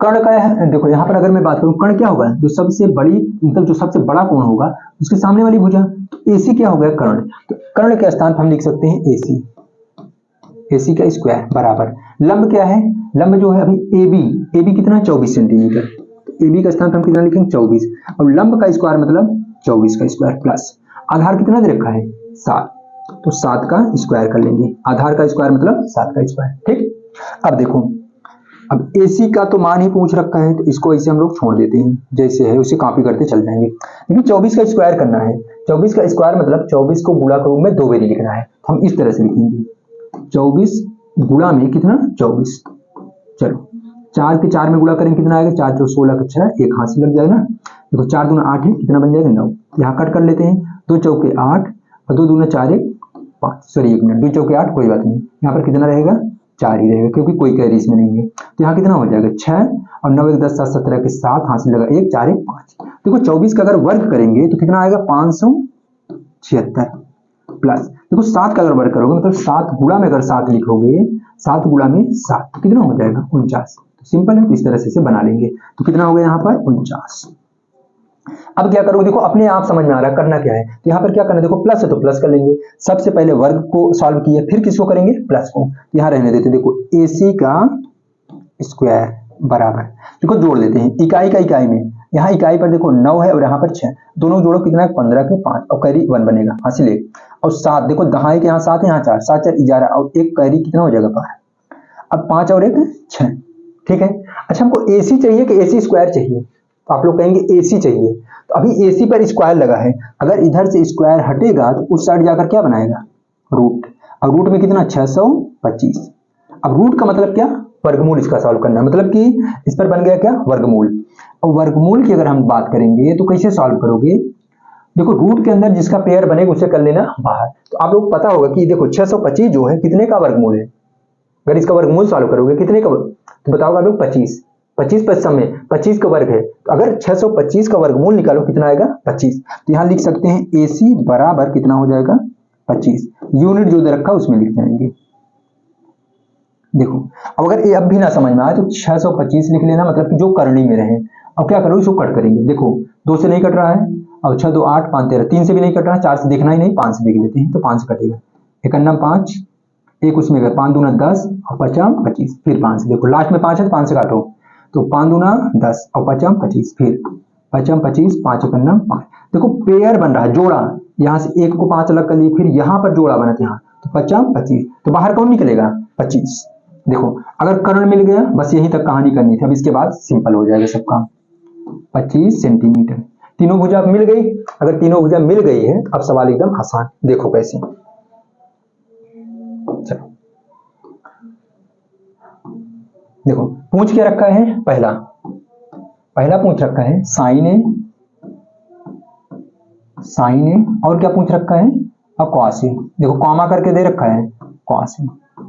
कर्ण का है, देखो यहाँ पर अगर मैं बात करूं कर्ण क्या होगा, जो सबसे बड़ी मतलब जो सबसे बड़ा कोण होगा उसके सामने वाली भुजा, तो AC क्या होगा कर्ण, तो कर्ण के स्थान पर हम लिख सकते हैं AC, AC का स्क्वायर बराबर लंब क्या है, लंब जो है अभी AB कितना 24 सेंटीमीटर, तो AB का स्थान पर हम कितना लिखेंगे 24, और लंब का स्क्वायर मतलब 24 का स्क्वायर प्लस आधार कितना दे रखा है 7, तो 7 का स्क्वायर कर लेंगे, आधार का स्क्वायर मतलब 7 का स्क्वायर। ठीक, अब देखो अब AC का तो मान ही पूछ रखा है, तो इसको ऐसे हम लोग छोड़ देते हैं, जैसे है उसे कॉपी करते चल जाएंगे, लेकिन 24 का स्क्वायर करना है, 24 का स्क्वायर मतलब 24 को गुणा के रूप में 2 बार लिखना है, तो हम इस तरह से लिखेंगे 24 गुणा में कितना 24, चलो 4 के 4 में गुणा करेंगे कितना आएगा 4 4 16 का 6, एक हाथ से लग जाएगा ना, देखो 4 दूना 8 है, कितना बन जाएगा 9, यहाँ कट कर लेते हैं, 2 चौके 8 और 2 दूना 4 1 5, सॉरी 1 मिनट, 2 चौके 8 कोई बात नहीं, यहाँ पर कितना रहेगा 4 ही रहेगा क्योंकि कोई कैरी इसमें नहीं है, तो यहाँ कितना हो जाएगा 6 और 9 1 10 7 17 के 7 हाथ से लगा 1 4 1 5, देखो 24 का अगर वर्ग करेंगे तो कितना आएगा 576 प्लस, देखो 7 का अगर वर्ग करोगे मतलब 7 गुणा में अगर 7 लिखोगे 7 गुणा में 7 तो कितना हो जाएगा 49, तो सिंपल है, तो इस तरह से बना लेंगे, तो कितना हो गया यहाँ पर 49। अब क्या करोगे, देखो अपने आप समझ में आ रहा है करना क्या है, तो यहाँ पर क्या करना है, देखो प्लस है तो प्लस कर लेंगे, सबसे पहले वर्ग को सॉल्व किया फिर किसको करेंगे प्लस को, यहाँ रहने देते, देखो AC का स्क्वायर बराबर, देखो जोड़ लेते हैं इकाई का इकाई में, यहाँ इकाई पर देखो 9 है और यहाँ पर 6, दोनों जोड़ो कितना है 15 के 5 और कैरी 1 बनेगा हासिल है, और 7 देखो दहाई के यहाँ 7 है यहाँ 4 7 4 11 और एक कैरी कितना हो जाएगा 12, अब 5 और 1 6, ठीक है। अच्छा हमको AC चाहिए कि AC स्क्वायर चाहिए, तो आप लोग कहेंगे AC चाहिए, तो अभी AC पर स्क्वायर लगा है, अगर इधर से स्क्वायर हटेगा तो उस साइड जाकर क्या बनाएगा रूट, और रूट में कितना 625, अब रूट का मतलब क्या वर्गमूल, इसका सॉल्व करना है, मतलब कि इस पर बन गया क्या वर्गमूल, और वर्गमूल की अगर हम बात करेंगे तो कैसे सॉल्व करोगे, देखो रूट के अंदर जिसका पेयर बनेगा उसे कर लेना बाहर, तो आप लोग पता होगा कि देखो 625 जो है कितने का वर्गमूल है, अगर इसका वर्गमूल सॉल्व करोगे कितने का, तो बताओगे आप लोग 25 25 में 25 का वर्ग है, तो अगर 625 का वर्गमूल निकालो कितना आएगा 25, तो यहाँ लिख सकते हैं AC बराबर कितना हो जाएगा 25, यूनिट जो दे रखा उसमें लिख जाएंगे। देखो अब अगर ये अब भी ना समझ में आए तो 625 लिख लेना, मतलब कि जो करनी में रहे, अब क्या करो इसको कट करेंगे, देखो 2 से नहीं कट रहा है, और 6 2 8 5 13, 3 से भी नहीं कट रहा है, 4 से देखना ही नहीं 5 से देख लेते हैं, तो 5 से कटेगा, 1 अन्ना 5 एक उसमें अगर 5 दूना 10 और 5 25, फिर 5 से देखो लास्ट में 5 है तो 5 से काटो, तो 5 दूना 10 और 5 25, फिर 5 25 5 अन्ना 5, देखो पेयर बन रहा है जोड़ा, यहाँ से एक को 5 अलग कर लिए, फिर यहाँ पर जोड़ा बना यहाँ, तो 5 25, तो बाहर कौन निकलेगा 25, देखो अगर कर्ण मिल गया बस यहीं तक कहानी करनी थी, अब इसके बाद सिंपल हो जाएगा सब काम, 25 सेंटीमीटर, तीनों भुजा मिल गई, अगर तीनों भुजा मिल गई है अब सवाल एकदम आसान, देखो कैसे, चलो देखो पूछ क्या रखा है, पहला पूछ रखा है साइन ए और क्या पूछ रखा है अब कॉस ए, देखो कॉमा करके दे रखा है कॉस ए,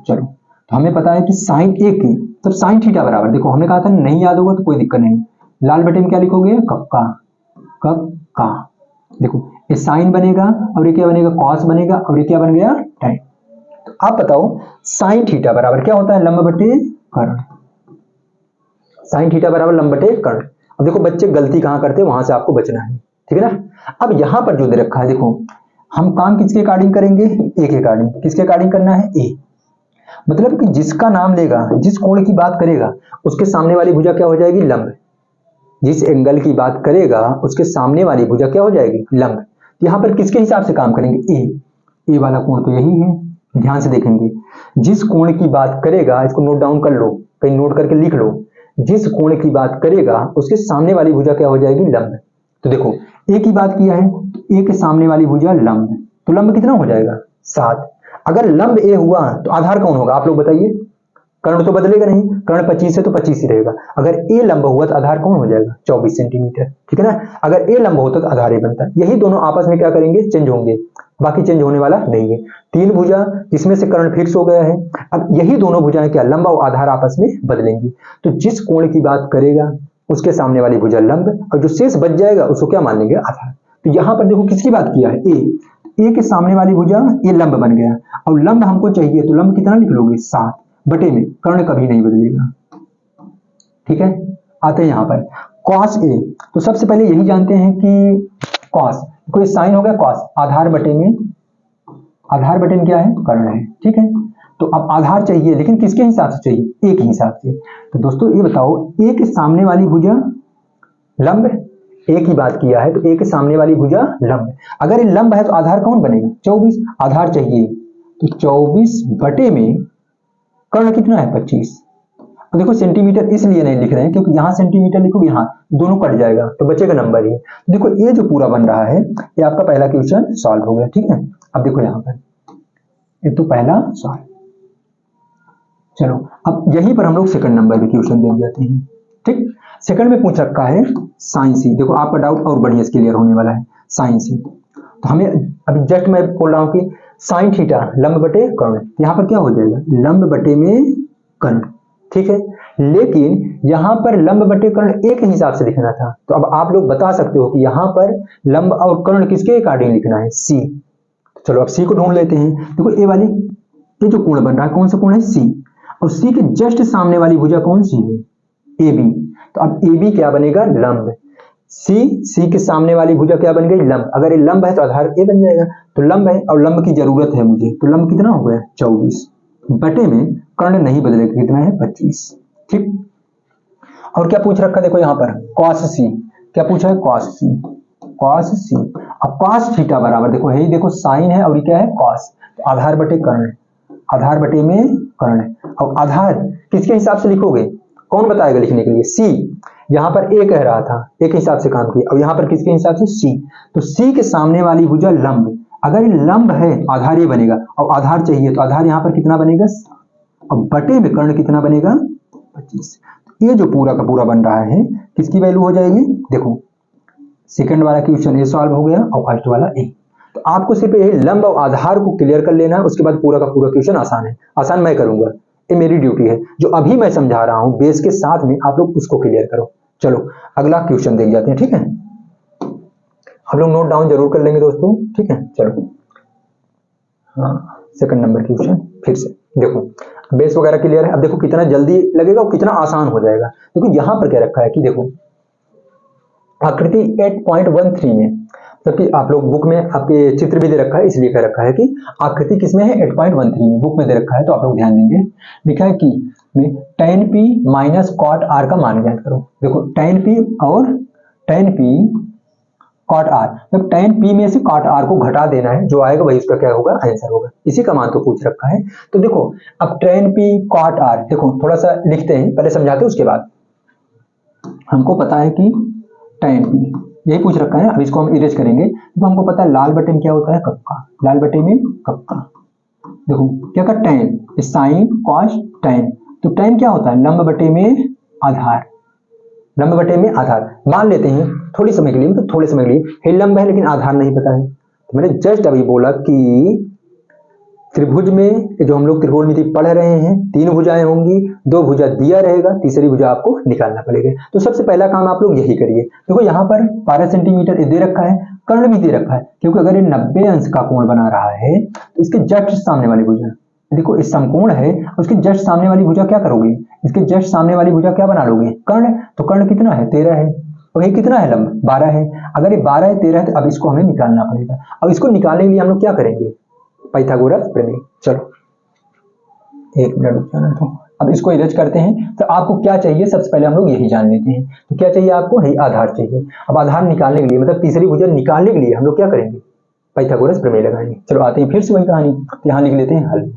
चलो तो हमें पता है कि साइन ए की तब साइन थीटा बराबर, देखो हमने कहा था नहीं याद होगा तो कोई दिक्कत नहीं, लाल बटे में क्या लिखोगे कब का, देखो ये साइन बनेगा और ये क्या बनेगा कॉस बनेगा, और ये क्या बन गया tan, तो आप बताओ साइन थीटा बराबर क्या होता है लंब बटे कर्ण, साइन थीटा बराबर लंब बटे कर्ण। अब देखो बच्चे गलती कहां करते हैं वहां से आपको बचना है, ठीक है ना। अब यहां पर जो दे रखा है देखो हम काम किसके अकॉर्डिंग करेंगे ए के अकॉर्डिंग, किसके अकॉर्डिंग करना है ए, मतलब कि जिसका नाम लेगा जिस कोण की बात करेगा उसके सामने वाली भुजा क्या हो जाएगी लंब, जिस एंगल की बात करेगा उसके सामने वाली भुजा क्या हो जाएगी लंब, यहाँ पर किसके हिसाब से काम करेंगे ए वाला कोण तो यही है, ध्यान से देखेंगे जिस कोण की बात करेगा, इसको नोट डाउन कर लो कहीं नोट करके लिख लो, जिस कोण की बात करेगा उसके सामने वाली भुजा क्या हो जाएगी लंब, तो देखो ए की बात किया है ए के सामने वाली भुजा लंब, तो लंब कितना हो जाएगा 7, अगर लंब ए हुआ तो आधार कौन होगा आप लोग बताइए, कर्ण तो बदलेगा नहीं, कर्ण 25 है तो 25 ही रहेगा, अगर ए लंब हुआ तो आधार कौन हो जाएगा 24 सेंटीमीटर, ठीक है ना, अगर ए लंब होता तो आधार ए बनता, यही दोनों आपस में क्या करेंगे चेंज होंगे, बाकी चेंज होने वाला नहीं है, 3 भुजा जिसमें से कर्ण फिक्स हो गया है, अब यही दोनों भुजाएं क्या लंब और आधार आपस में बदलेंगी, तो जिस कोण की बात करेगा उसके सामने वाली भुजा लंब और जो शेष बच जाएगा उसको क्या मान लेंगे आधार, तो यहां पर देखो किसकी बात किया है ए के सामने वाली भुजा ये लंब बन गया, और लंब हमको चाहिए तो लंब कितना लिख लोगे 7 बटे में, कर्ण कभी नहीं बदलेगा, ठीक है। आते हैं यहाँ पर कॉस ए। तो सबसे पहले यही जानते हैं कि कॉस कोई साइन हो गया, कॉस आधार बटे में क्या है, कर्ण है, ठीक है। तो अब आधार चाहिए, लेकिन किसके हिसाब से चाहिए, ए के हिसाब से। तो दोस्तों ये बताओ, ए के सामने वाली भुजा लंब, ए की बात किया है तो ए के सामने वाली भुजा लंब, अगर ये लंब है तो आधार कौन बनेगा, 24 आधार चाहिए। तो 24 बटे में कर्ण कितना है, 25। और देखो सेंटीमीटर इसलिए नहीं लिख रहे हैं क्योंकि यहाँ सेंटीमीटर लिखोगे, यहाँ दोनों कट जाएगा तो बचेगा नंबर ही। देखो ये जो पूरा बन रहा है ये आपका पहला क्वेश्चन सॉल्व हो गया, ठीक है। अब देखो यहाँ पर ये तो पहला सॉल्व। चलो अब यहीं पर हम लोग सेकंड नंबर भी क्वेश्चन देख जाते हैं, ठीक। सेकंड में पूछ रखा है साइन सी। देखो आपका डाउट और बढ़िया क्लियर होने वाला है, साइन सी। तो हमें अभी जस्ट मैं बोल रहा हूँ कि साइन थीटा लंब बटे कर्ण, यहाँ पर क्या हो जाएगा, लंब बटे में कर्ण, ठीक है। लेकिन यहाँ पर लंब बटे कर्ण एक हिसाब से लिखना था, तो अब आप लोग बता सकते हो कि यहाँ पर लंब और कर्ण किसके अकॉर्डिंग लिखना है, सी। चलो अब सी को ढूंढ लेते हैं। देखो ए वाली ये जो कोण बन रहा है कौन सा कोण है, सी। और सी के जस्ट सामने वाली भुजा कौन सी है, ए बी। तो अब ए बी क्या बनेगा, लंब। सी के सामने वाली भुजा क्या बन गई, लंब। अगर ये लंब है तो आधार ए बन जाएगा, तो लंब है और लंब की जरूरत है मुझे, तो लंब कितना हो गया 24 बटे में कर्ण नहीं बदलेगा, कितना है 25, ठीक। और क्या पूछ रखा, देखो यहाँ पर कॉस सी, क्या पूछा है, कॉस सी, कॉस सी। अब कॉस थीटा बराबर देखो है, देखो साइन है और ये क्या है कॉस, तो आधार बटे कर्ण, आधार बटे में कर्ण। अब आधार किसके हिसाब से लिखोगे, कौन बताएगा लिखने के लिए, सी। यहाँ पर ए कह रहा था, एक हिसाब से काम किया, अब यहाँ पर किसके हिसाब से, सी। तो सी के सामने वाली भुजा लंब, अगर ये लंब है तो आधार ये बनेगा, और आधार चाहिए तो आधार यहाँ पर कितना बनेगा, अब बटे में कर्ण कितना बनेगा 25। ये जो पूरा का पूरा बन रहा है किसकी वैल्यू हो जाएगी, देखो सेकंड वाला क्वेश्चन ए सॉल्व हो गया और फर्स्ट वाला ए। तो आपको सिर्फ ये लंब और आधार को क्लियर कर लेना है, उसके बाद पूरा का पूरा क्वेश्चन आसान है, आसान मैं करूंगा, ये मेरी ड्यूटी है। जो अभी मैं समझा रहा हूं बेस के साथ में आप लोग उसको क्लियर करो। चलो अगला क्वेश्चन देख जाते हैं, ठीक है। हम लोग नोट डाउन जरूर कर लेंगे दोस्तों, ठीक है। चलो हाँ, सेकंड नंबर क्वेश्चन फिर से देखो, बेस वगैरह क्लियर है। अब देखो कितना जल्दी लगेगा और कितना आसान हो जाएगा। देखो यहां पर क्या रखा है कि देखो आकृति 8.13 में, जबकि आप लोग बुक में आपके चित्र भी दे रखा है, इसलिए कह रखा है कि आकृति किसमें है, 8.13 में बुक में दे रखा है, तो आप लोग ध्यान देंगे। लिखा है कि में tan p minus cot R का मान ज्ञात करो। देखो tan p और tan p कॉट आर, जब tan p में से कॉट आर को घटा देना है, जो आएगा वही उसका क्या होगा, आंसर होगा। इसी का मान तो पूछ रखा है। तो देखो अब tan p कॉट आर, देखो थोड़ा सा लिखते हैं, पहले समझाते हैं उसके बाद। हमको पता है कि tan p यही पूछ रखा है, अब इसको हम इरेज करेंगे। तो हमको पता है लाल बटे में क्या होता है, कक्का, लाल बटे में कक्का। देखो क्या का tan, साइन कॉस tan, तो tan क्या होता है, लंब बटे में आधार, लंब बटे में आधार। मान लेते हैं थोड़ी समय के लिए, मतलब थोड़े समय के लिए हे लंब है लेकिन आधार नहीं पता है। तो मैंने जस्ट अभी बोला कि त्रिभुज में जो हम लोग त्रिकोणमिति पढ़ रहे हैं, 3 भुजाएं होंगी, 2 भुजा दिया रहेगा, तीसरी भुजा आपको निकालना पड़ेगा। तो सबसे पहला काम आप लोग यही करिए। देखो यहाँ पर 12 सेंटीमीटर दे रखा है, कर्ण भी दे रखा है, क्योंकि अगर ये 90 अंश का कोण बना रहा है तो इसके जस्ट सामने वाली भुजा, देखो इस समकोण है, उसके जस्ट सामने वाली भुजा क्या करोगे, इसके जस्ट सामने वाली भुजा क्या बना लोगे, कर्ण। तो कर्ण कितना है, 13 है, और ये कितना है, लंब 12 है। अगर ये 12 है 13 है, तो अब इसको हमें निकालना पड़ेगा। अब इसको निकालने के लिए हम लोग क्या करेंगे, पाइथागोरस प्रमेय। चलो एक मिनट रुक जाना, तो अब इसको इरेज करते हैं। तो आपको क्या चाहिए, सबसे पहले हम लोग यही जान लेते हैं। तो क्या चाहिए आपको, है आधार चाहिए। अब आधार निकालने के लिए, मतलब तीसरी भुजा निकालने के लिए हम लोग क्या करेंगे, पाइथागोरस प्रमेय लगाएंगे। चलो आते हैं फिर से वही कहानी, तो यहाँ लिख लेते हैं हल,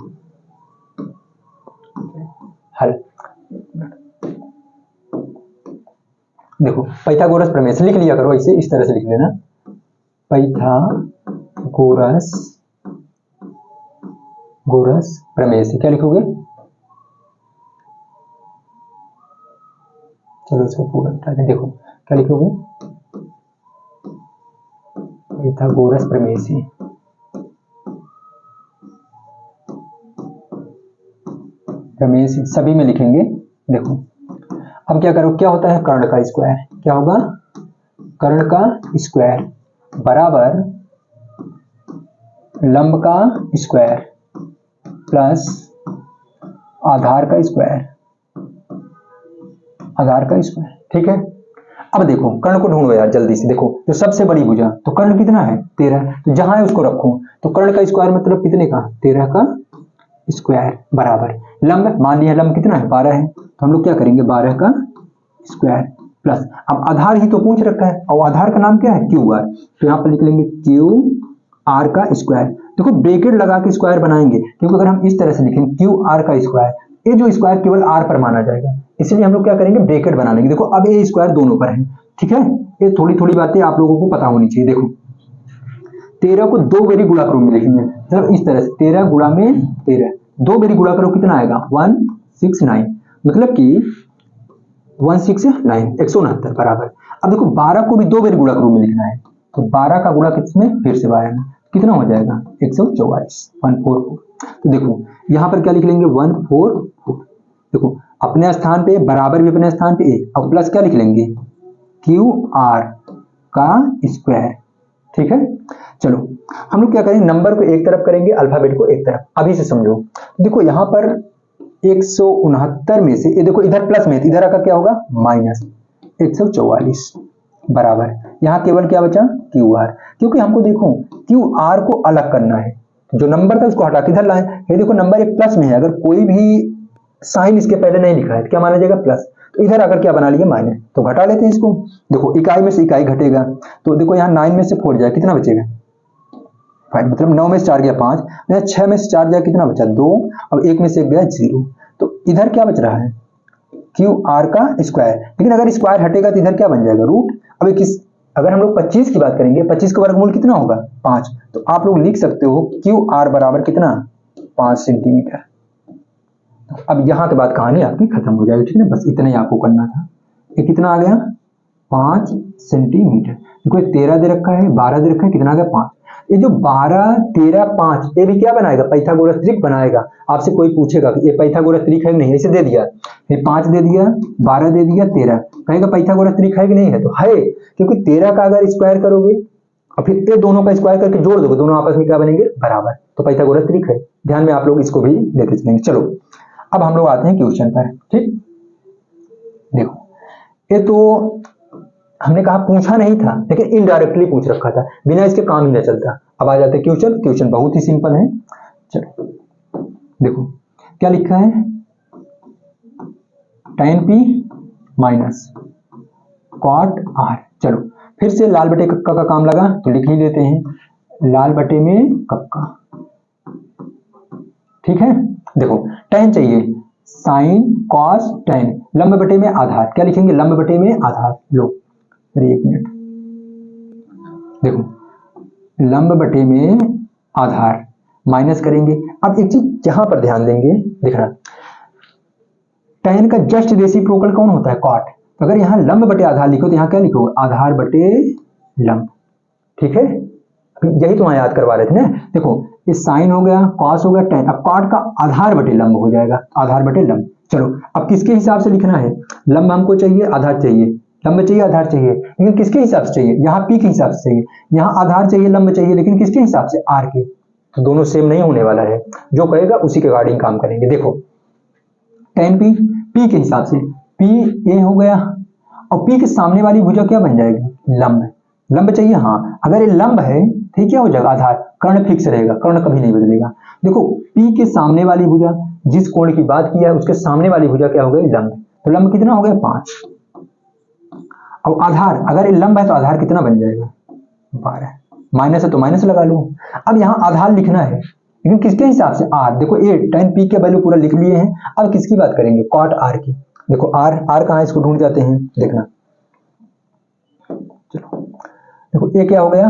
हल। देखो पाइथागोरस प्रमेय से लिख लिया करो, ऐसे इस तरह से लिख लेना, पाइथागोरस प्रमेय से क्या लिखोगे, चलो इसको पूरा हटा दें। देखो क्या लिखोगे, पाइथागोरस प्रमेय से, प्रमेय से सभी में लिखेंगे। देखो अब क्या करो, क्या होता है, कर्ण का स्क्वायर, क्या होगा, कर्ण का स्क्वायर बराबर लंब का स्क्वायर प्लस आधार का स्क्वायर, आधार का स्क्वायर। ठीक है। अब देखो कर्ण को ढूंढो यार जल्दी से। देखो जो सबसे बड़ी भुजा, तो कर्ण कितना है 13, तो जहां है उसको रखो। तो कर्ण का स्क्वायर मतलब कितने का 13 का स्क्वायर बराबर लंब, मान लिया लंब कितना है 12 है, तो हम लोग क्या करेंगे 12 का स्क्वायर प्लस, अब आधार ही तो पूछ रखा है और आधार का नाम क्या है क्यू आर, तो यहाँ पर लिख लेंगे क्यू आर का स्क्वायर। देखो ब्रैकेट लगा के स्क्वायर बनाएंगे, क्योंकि अगर हम इस तरह से लिखें क्यू आर का स्क्वायर, ये जो स्क्वायर केवल आर पर माना जाएगा, इसलिए हम लोग क्या करेंगे ब्रैकेट बना लेंगे। देखो अब ये स्क्वायर दोनों पर है, ठीक है। ये थोड़ी थोड़ी बातें आप लोगों को पता होनी चाहिए। देखो 13 को 2 बेरी गुणा करो में लिखेंगे, मतलब इस तरह से 13 गुणा में 13, 2 बेरी गुणा करो कितना आएगा 169, मतलब कि 169 169 बराबर। अब देखो 12 को भी 2 बेरी गुणा करो में लिखना है, तो 12 का गुणा किसमें फिर से 12 में, कितना हो जाएगा 144 144। तो देखो यहाँ पर क्या लिख लेंगे 144, देखो अपने स्थान पे बराबर भी अपने स्थान पे ए, अब प्लस क्या लिख लेंगे क्यू आर का स्क्वायर, ठीक है। चलो हम लोग क्या करेंगे नंबर को एक तरफ करेंगे, अल्फाबेट को एक तरफ। अभी से समझो, देखो यहाँ पर 169 में से ये देखो इधर प्लस में, इधर आकर क्या होगा माइनस 144 बराबर, यहाँ केवल क्या बचा क्यू आर, क्योंकि हमको देखो क्यू आर को अलग करना है, जो नंबर था उसको हटा के इधर लाए। ये देखो नंबर एक प्लस में है, अगर कोई भी साइन इसके पहले नहीं लिखा है तो क्या माना जाएगा प्लस, तो इधर आकर क्या बना लिया माइनस, तो घटा लेते हैं इसको। देखो इकाई में से इकाई घटेगा, तो देखो यहाँ 9 में से 4 जाए कितना बचेगा 5, मतलब 9 में से 4 गया 5, यहाँ 6 में से 4 जाए कितना बचा 2, अब 1 में से 1 गया 0, तो इधर क्या बच रहा है क्यू आर का स्क्वायर। लेकिन अगर स्क्वायर हटेगा तो इधर क्या बन जाएगा रूट। अब अगर हम लोग 25 की बात करेंगे, 25 का वर्गमूल कितना होगा 5, तो आप लोग लिख सकते हो क्यू आर बराबर कितना 5 सेंटीमीटर। अब यहाँ के बाद कहानी आपकी खत्म हो जाएगी, ठीक है। बस इतना ही आपको करना था। ये कितना आ गया 5 सेंटीमीटर, देखो 13 दे रखा है 12 दे रखा है, कितना आ गया 5। ये जो 12 13 5 ये भी क्या बनाएगा पाइथागोरस त्रिक बनाएगा। आपसे कोई पूछेगा कि ये पाइथागोरस त्रिक है कि नहीं, इसे दे दिया, फिर 5 दे दिया 12 दे दिया 13, कहेगा पाइथागोरस त्रिक है कि नहीं है, तो है, क्योंकि 13 का अगर स्क्वायर करोगे और फिर ये दोनों का स्क्वायर करके जोड़ दोगे, दोनों आपस में क्या बनेंगे बराबर, तो पाइथागोरस त्रिक है। ध्यान में आप लोग इसको भी लेते चलेंगे। चलो अब हम लोग आते हैं क्वेश्चन पर, ठीक। देखो ये तो हमने कहा पूछा नहीं था, लेकिन इनडायरेक्टली पूछ रखा था, बिना इसके काम ही ना चलता। अब आ जाते हैं क्वेश्चन। क्वेश्चन बहुत ही सिंपल है। चलो देखो क्या लिखा है tan p minus cot r। चलो फिर से लाल बटे कक्का का काम लगा तो लिख ही लेते हैं लाल बटे में कक्का, ठीक है। देखो tan चाहिए साइन कॉस tan, लंब बटे में आधार, क्या लिखेंगे लंब बटे में आधार। लो अरे 1 मिनट, देखो लंब बटे में आधार माइनस करेंगे। अब एक चीज जहां पर ध्यान देंगे, देखना tan का जस्ट रेसिप्रोकल कौन होता है कॉट, अगर यहाँ लंब बटे आधार लिखो तो यहाँ क्या लिखोगे आधार बटे लंब, ठीक है। यही तो वहां याद करवा रहे थे ना। देखो ये साइन हो गया कॉस हो गया tan, अब कॉट का आधार बटे लंब हो जाएगा, आधार बटे लंब। चलो अब किसके हिसाब से लिखना है, लंब हमको चाहिए आधार चाहिए, लंब चाहिए आधार चाहिए, लेकिन किसके हिसाब से चाहिए, यहाँ पी के हिसाब से चाहिए, यहाँ आधार चाहिए लंब चाहिए, लेकिन किसके हिसाब से आर के, तो दोनों सेम नहीं होने वाला है, जो कहेगा उसी के अकॉर्डिंग काम करेंगे। देखो tan p p के हिसाब से p a हो गया, और p के सामने वाली भुजा क्या बन जाएगी लंब, लंब चाहिए हाँ, अगर ये लंब है तो क्या हो जाएगा आधार, कर्ण फिक्स रहेगा, कर्ण कभी नहीं बदलेगा। देखो p के सामने वाली भुजा जिस कोण की बात किया है उसके सामने वाली भुजा क्या हो गई लंब, तो लंब कितना हो गया 5। अब आधार अगर ये लंब है तो आधार कितना बन जाएगा 12, माइनस है तो माइनस लगा लो। अब यहाँ आधार लिखना है लेकिन किसके हिसाब से आर, देखो ये tan p के वैल्यू पूरा लिख लिए हैं, अब किसकी बात करेंगे cot r की। देखो r कहाँ है इसको ढूंढ जाते हैं, देखना चलो देखो ये क्या हो गया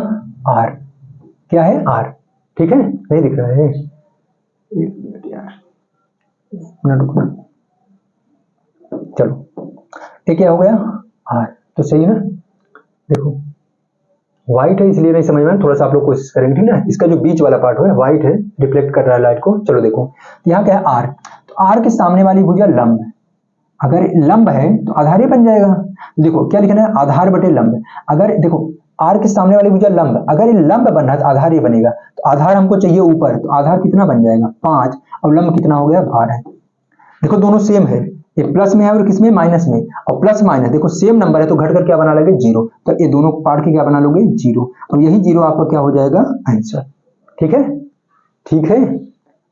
r, क्या है r, ठीक है नहीं दिख रहा है, 1 मिनट यार, रुकना, चलो ये क्या हो गया r, तो सही है ना। देखो व्हाइट है इसलिए नहीं समझ में, थोड़ा सा आप लोग कोशिश करेंगे, ठीक है। इसका जो बीच वाला पार्ट है व्हाइट है, रिफ्लेक्ट कर रहा है लाइट को। चलो देखो यहाँ क्या है r, तो r के सामने वाली भुजा लंब है, अगर लंब है तो आधार ही बन जाएगा। देखो क्या लिखना है आधार बटे लंब, अगर देखो r के सामने वाली भुजा लंब, अगर ये लंब बन रहा है तो आधार ही बनेगा, तो आधार हमको चाहिए ऊपर, तो आधार कितना बन जाएगा 5, और लंब कितना हो गया 12। देखो दोनों सेम है, ये प्लस में है और किसमें, माइनस में, और प्लस माइनस देखो सेम नंबर है तो घट कर क्या बना लोगे, जीरो, तो ये दोनों पार्ट के क्या बना लोगे, जीरो, और यही जीरो आपका क्या हो जाएगा, आंसर। ठीक है, ठीक है।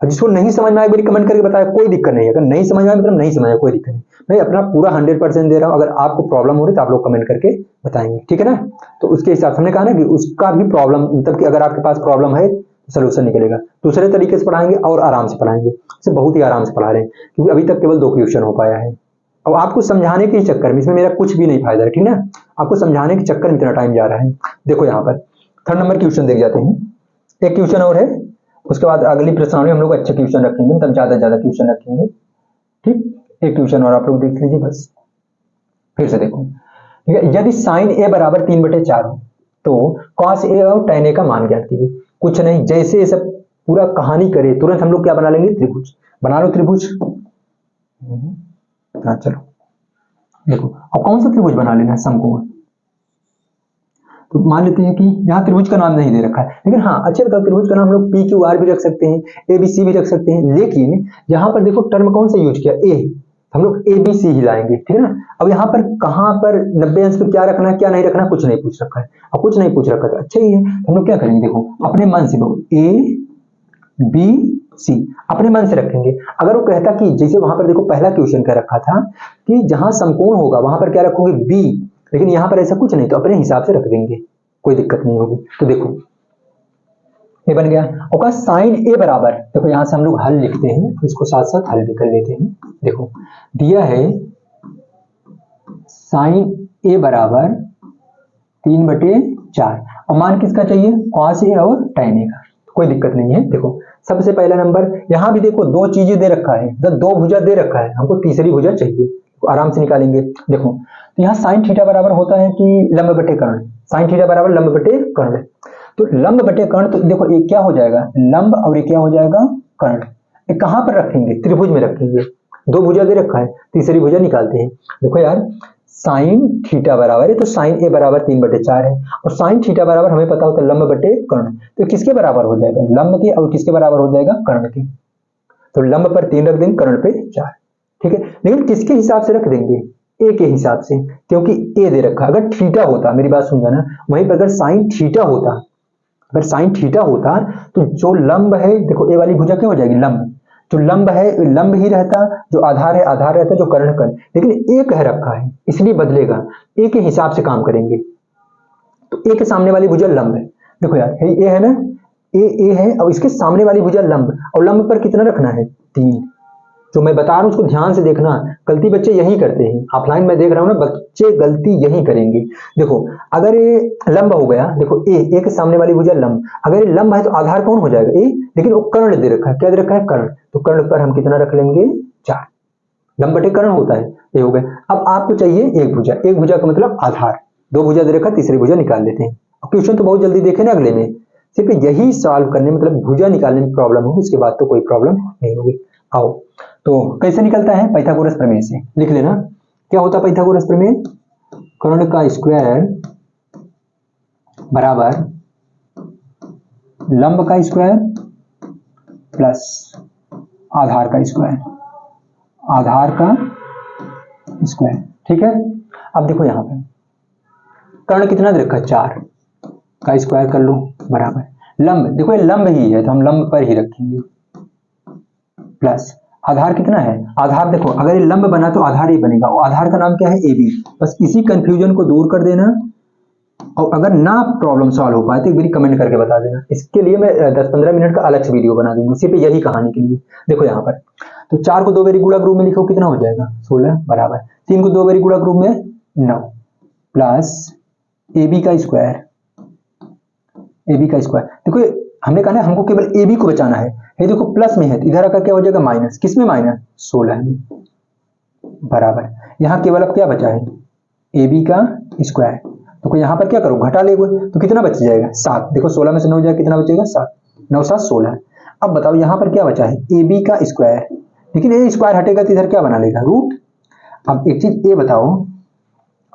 और जिसको नहीं समझ में आए मेरी कमेंट करके बताया, कोई दिक्कत नहीं है, अगर नहीं समझ में आए मतलब नहीं समझ आए, कोई दिक्कत नहीं, मैं अपना पूरा 100% दे रहा हूँ। अगर आपको प्रॉब्लम हो रही है तो आप लोग कमेंट करके बताएंगे, ठीक है ना। तो उसके हिसाब से हमने कहा ना कि उसका भी प्रॉब्लम, मतलब कि अगर आपके पास प्रॉब्लम है तो सोल्यूशन निकलेगा। दूसरे तरीके से पढ़ाएंगे और आराम से पढ़ाएंगे, इसे बहुत ही आराम से पढ़ा रहे हैं, क्योंकि अभी तक केवल 2 क्वेश्चन हो पाया है। अब आपको समझाने के चक्कर में इसमें मेरा कुछ भी नहीं फायदा है, ठीक है ना, आपको समझाने के चक्कर में इतना टाइम जा रहा है। देखो यहाँ पर 3rd नंबर क्वेश्चन देख जाते हैं, एक क्वेश्चन और है, उसके बाद अगली प्रश्नावली हम लोग अच्छे क्वेश्चन रखेंगे, तब ज्यादा ज्यादा क्वेश्चन रखेंगे। ठीक, एक क्वेश्चन और आप लोग देख लीजिए बस, फिर से देखो। ठीक है, यदि साइन ए बराबर 3/4 हो तो कॉस ए और tan ए का मान ज्ञात कीजिए। कुछ नहीं, जैसे ये सब पूरा कहानी करे तुरंत हम लोग क्या बना लेंगे, त्रिभुज बना लो, त्रिभुज। हाँ चलो देखो, अब कौन सा त्रिभुज बना लेना है, समकोण। तो मान लेते हैं कि यहाँ त्रिभुज का नाम नहीं दे रखा है, लेकिन हाँ अच्छे बताओ, त्रिभुज का नाम हम लोग पी क्यू आर भी रख सकते हैं, ए बी सी भी रख सकते हैं, लेकिन यहाँ पर देखो टर्म कौन सा यूज किया, ए, हम लोग ए बी सी ही लाएंगे, ठीक है ना। अब यहाँ पर कहाँ पर 90 अंश पे क्या रखना है क्या नहीं रखना, कुछ नहीं पूछ रखा है, और कुछ नहीं पूछ रखा है, अच्छा ही है। हम लोग क्या करेंगे, देखो अपने मन से ए बी सी अपने मन से रखेंगे। अगर वो कहता कि जैसे वहां पर देखो पहला क्वेश्चन क्या रखा था कि जहां समकोण होगा वहां पर क्या रखोगे, बी, लेकिन यहाँ पर ऐसा कुछ नहीं, तो अपने हिसाब से रख देंगे, कोई दिक्कत नहीं होगी। तो देखो ये बन गया, और साइन ए बराबर, देखो यहां से हम लोग हल लिखते हैं, तो इसको साथ साथ हल भी कर लेते हैं। देखो दिया है साइन ए बराबर 3/4, और मान किसका चाहिए, कॉस ए और tan ए का, कोई दिक्कत नहीं है। देखो सबसे पहला नंबर, यहां भी देखो 2 चीजें दे रखा है, जब 2 भुजा दे रखा है, हमको तीसरी भुजा चाहिए, तो आराम से निकालेंगे। देखो तो यहाँ साइन थीटा बराबर होता है कि लंब बटे कर्ण, साइन थीटा बराबर लंब बटे कर्ण, तो लंब बटे कर्ण, तो देखो एक क्या हो जाएगा, लंब, और एक क्या हो जाएगा, कर्ण। ये कहां पर रखेंगे, त्रिभुज में रखेंगे, 2 भुजा दे रखा है, तीसरी भुजा निकालते हैं। देखो यार साइन थीटा बराबर है, तो साइन ए बराबर 3/4 है, और साइन थीटा बराबर हमें पता होता है लंब बटे कर्ण, तो किसके बराबर हो जाएगा, लंब के, और किसके बराबर हो जाएगा, कर्ण के। तो लंब पर 3 रख देंगे, कर्ण पे 4, ठीक है। लेकिन किसके हिसाब से रख देंगे, ए के हिसाब से, क्योंकि ए दे रखा। अगर थीटा होता, मेरी बात सुन जाना, वहीं पर अगर साइन थीटा होता, अगर साइन थीटा होता तो जो लंब है, देखो ए वाली भुजा क्या हो जाएगी, लंब, जो लंब है लंब ही रहता, जो आधार है आधार रहता, जो कर्ण कर्ण, लेकिन ए कह रखा है इसलिए बदलेगा, ए के हिसाब से काम करेंगे। तो ए के सामने वाली भुजा लंब है, देखो यार ए है ना, ए है, और इसके सामने वाली भुजा लंब, और लंब पर कितना रखना है, 3। जो मैं बता रहा हूं उसको ध्यान से देखना, गलती बच्चे यही करते हैं, ऑफलाइन में देख रहा हूं ना, बच्चे गलती यही करेंगे। देखो अगर ये लंब हो गया, देखो ए के सामने वाली भुजा लंब, अगर ये लंब है तो आधार कौन हो जाएगा, ए, लेकिन वो कर्ण दे रखा है, क्या दे रखा है, कर्ण, तो कर्ण पर हम कितना रख लेंगे, 4, लंब बटे कर्ण होता है, ये हो गया। अब आपको चाहिए एक भुजा का मतलब आधार, 2 भुजा दे रखा, तीसरी भुजा निकाल लेते हैं। क्वेश्चन तो बहुत जल्दी देखे ना, अगले में सिर्फ यही सॉल्व करने, मतलब भुजा निकालने में प्रॉब्लम होगी, उसके बाद तो कोई प्रॉब्लम नहीं होगी। आओ तो कैसे निकलता है, पाइथागोरस प्रमेय से लिख लेना। क्या होता है पाइथागोरस प्रमेय, कर्ण का स्क्वायर बराबर लंब का स्क्वायर प्लस आधार का स्क्वायर, आधार का स्क्वायर, ठीक है। अब देखो यहां पर कर्ण कितना दे रखा है, 4 का स्क्वायर कर लो बराबर लंब, देखो ये लंब ही है तो हम लंब पर ही रखेंगे, प्लस आधार कितना है, आधार देखो अगर ये लंब बना तो आधार ही बनेगा, और आधार का नाम क्या है, ए बी। बस इसी कंफ्यूजन को दूर कर देना, और अगर ना प्रॉब्लम सॉल्व हो पाए तो एक बार कमेंट करके बता देना, इसके लिए मैं 10-15 मिनट का अलग से वीडियो बना दूंगा सिर्फ यही कहानी के लिए। देखो यहाँ पर तो 4 को 2 बारी गुणा ग्रुप में लिखो, कितना हो जाएगा, 16 बराबर 3 को 2 बारी गुणा ग्रुप में 9, प्लस ए बी का स्क्वायर, ए बी का स्क्वायर, देखो हमने कहा ना हमको केवल ए बी को बचाना है, ये देखो प्लस में है तो इधर आकर क्या हो जाएगा, माइनस, किसमें माइनस, 16 में, बराबर यहाँ केवल अब क्या बचा है, ए बी का स्क्वायर, तो यहाँ पर क्या करो, घटा ले तो कितना बच जाएगा, 7, देखो 16 में से 9 जाएगा, कितना बचेगा, 7, 9 7 16। अब बताओ यहाँ पर क्या बचा है, ए बी का स्क्वायर, लेकिन ए स्क्वायर हटेगा तो इधर क्या बना लेगा, रूट। अब एक चीज ये बताओ,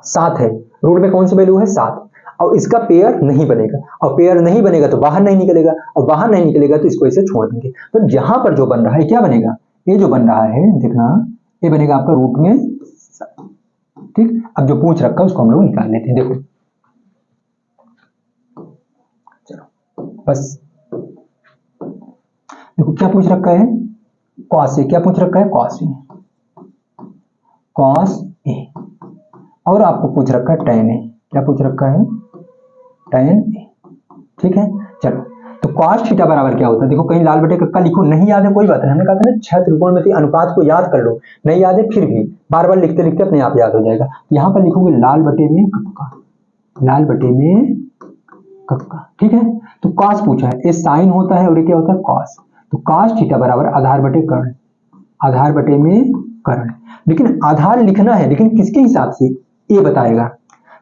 7 है, रूट में कौन सी वैल्यू है, 7, और इसका पेयर नहीं बनेगा, और पेयर नहीं बनेगा तो बाहर नहीं निकलेगा, और बाहर नहीं निकलेगा तो इसको ऐसे छोड़ देंगे। तो यहां पर जो बन रहा है क्या बनेगा, ये जो बन रहा है देखना, ए बनेगा आपका रूट में 7। ठीक, अब जो पूछ रखा है उसको हम लोग निकाल लेते हैं। देखो चलो बस देखो क्या पूछ रखा है, कॉस ए। क्या पूछ रखा है, कॉस ए, कॉस ए। और आपको पूछ रखा है tan ए। क्या पूछ रखा है, tan ए। ठीक है, चलो तो cos थीटा बराबर क्या होता है, देखो कहीं लाल बटे कक्का लिखो, नहीं याद है कोई बात नहीं, हमने कहा था ना 6 त्रिकोणमिति अनुपात को याद कर लो, नहीं याद है फिर भी बार बार लिखते लिखते अपने आप याद हो जाएगा। यहाँ पर लिखोगे लाल बटे में कक्का, लाल बटे में कक्का। ठीक है, तो cos पूछा है, ये साइन होता है और ये क्या होता है, cos। तो cos थीटा बराबर आधार बटे कर्ण, आधार बटे में कर्ण। लेकिन आधार लिखना है, लेकिन किसके हिसाब से, ए बताएगा।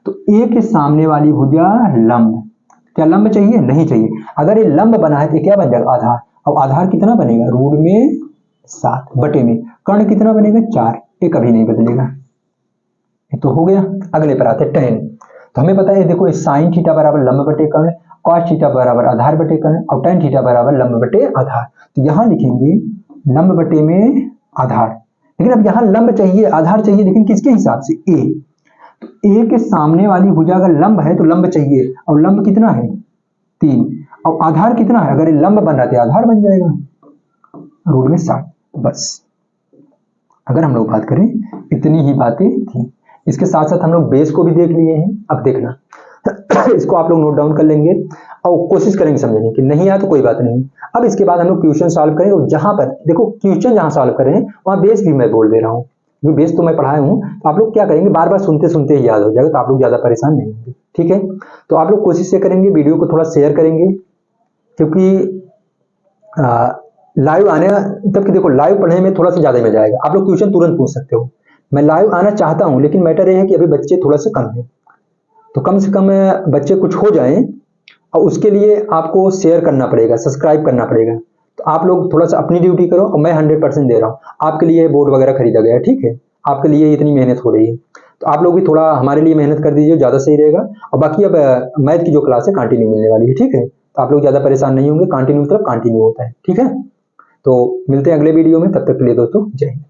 तो ए के सामने वाली भुजा लंब, क्या लंब चाहिए, नहीं चाहिए। अगर ये लंब बना है तो क्या बन जाएगा, आधार। अब आधार कितना बनेगा, रूट में 7 बटे में कर्ण कितना बनेगा, 4। ये कभी नहीं बदलेगा। ये तो हो गया। अगले पर आते tan। तो हमें पता है, देखो साइन थीटा बराबर लंब बटे कर्ण, cos थीटा बराबर आधार बटे कर्ण, और tan थीटा बराबर लंब बटे आधार। तो यहाँ लिखेंगे लंब बटे में आधार। लेकिन अब यहाँ लंब चाहिए, आधार चाहिए, लेकिन किसके हिसाब से, ए। तो ए के सामने वाली भुजा अगर लंब है तो लंब चाहिए, और लंब कितना है, 3, और आधार कितना है, अगर ये लंब बन रहा है आधार बन जाएगा, रूट में 7। बस अगर हम लोग बात करें, इतनी ही बातें थी। इसके साथ साथ हम लोग बेस को भी देख लिए हैं। अब देखना इसको आप लोग नोट डाउन कर लेंगे और कोशिश करेंगे समझने की, नहीं आया तो कोई बात नहीं। अब इसके बाद हम लोग क्वेश्चन सॉल्व करेंगे, और जहां पर देखो क्वेश्चन जहां सॉल्व करें वहां बेस भी मैं बोल दे रहा हूँ, जो बेस तो मैं पढ़ाया हूँ। तो आप लोग क्या करेंगे, बार बार सुनते सुनते ही याद हो जाएगा, तो आप लोग ज्यादा परेशान नहीं होंगे। ठीक है, तो आप लोग कोशिश से करेंगे, वीडियो को थोड़ा शेयर करेंगे, क्योंकि लाइव आने तब कि देखो लाइव पढ़ने में थोड़ा सा ज्यादा मजा आएगा। आप लोग क्वेश्चन तुरंत पूछ सकते हो, मैं लाइव आना चाहता हूं, लेकिन मैटर ये है कि अभी बच्चे थोड़ा से कम है, तो कम से कम बच्चे कुछ हो जाएं, और उसके लिए आपको शेयर करना पड़ेगा, सब्सक्राइब करना पड़ेगा। तो आप लोग थोड़ा सा अपनी ड्यूटी करो, और मैं 100% दे रहा हूँ आपके लिए। बोर्ड वगैरह खरीदा गया है, ठीक है, आपके लिए इतनी मेहनत हो रही है, तो आप लोग भी थोड़ा हमारे लिए मेहनत कर दीजिए, ज़्यादा सही रहेगा। और बाकी अब मैथ की जो क्लास है कंटिन्यू मिलने वाली है, ठीक है, तो आप लोग ज़्यादा परेशान नहीं होंगे, कंटिन्यू मतलब कंटिन्यू होता है। ठीक है, तो मिलते हैं अगले वीडियो में, तब तक के लिए दोस्तों जय हिंद।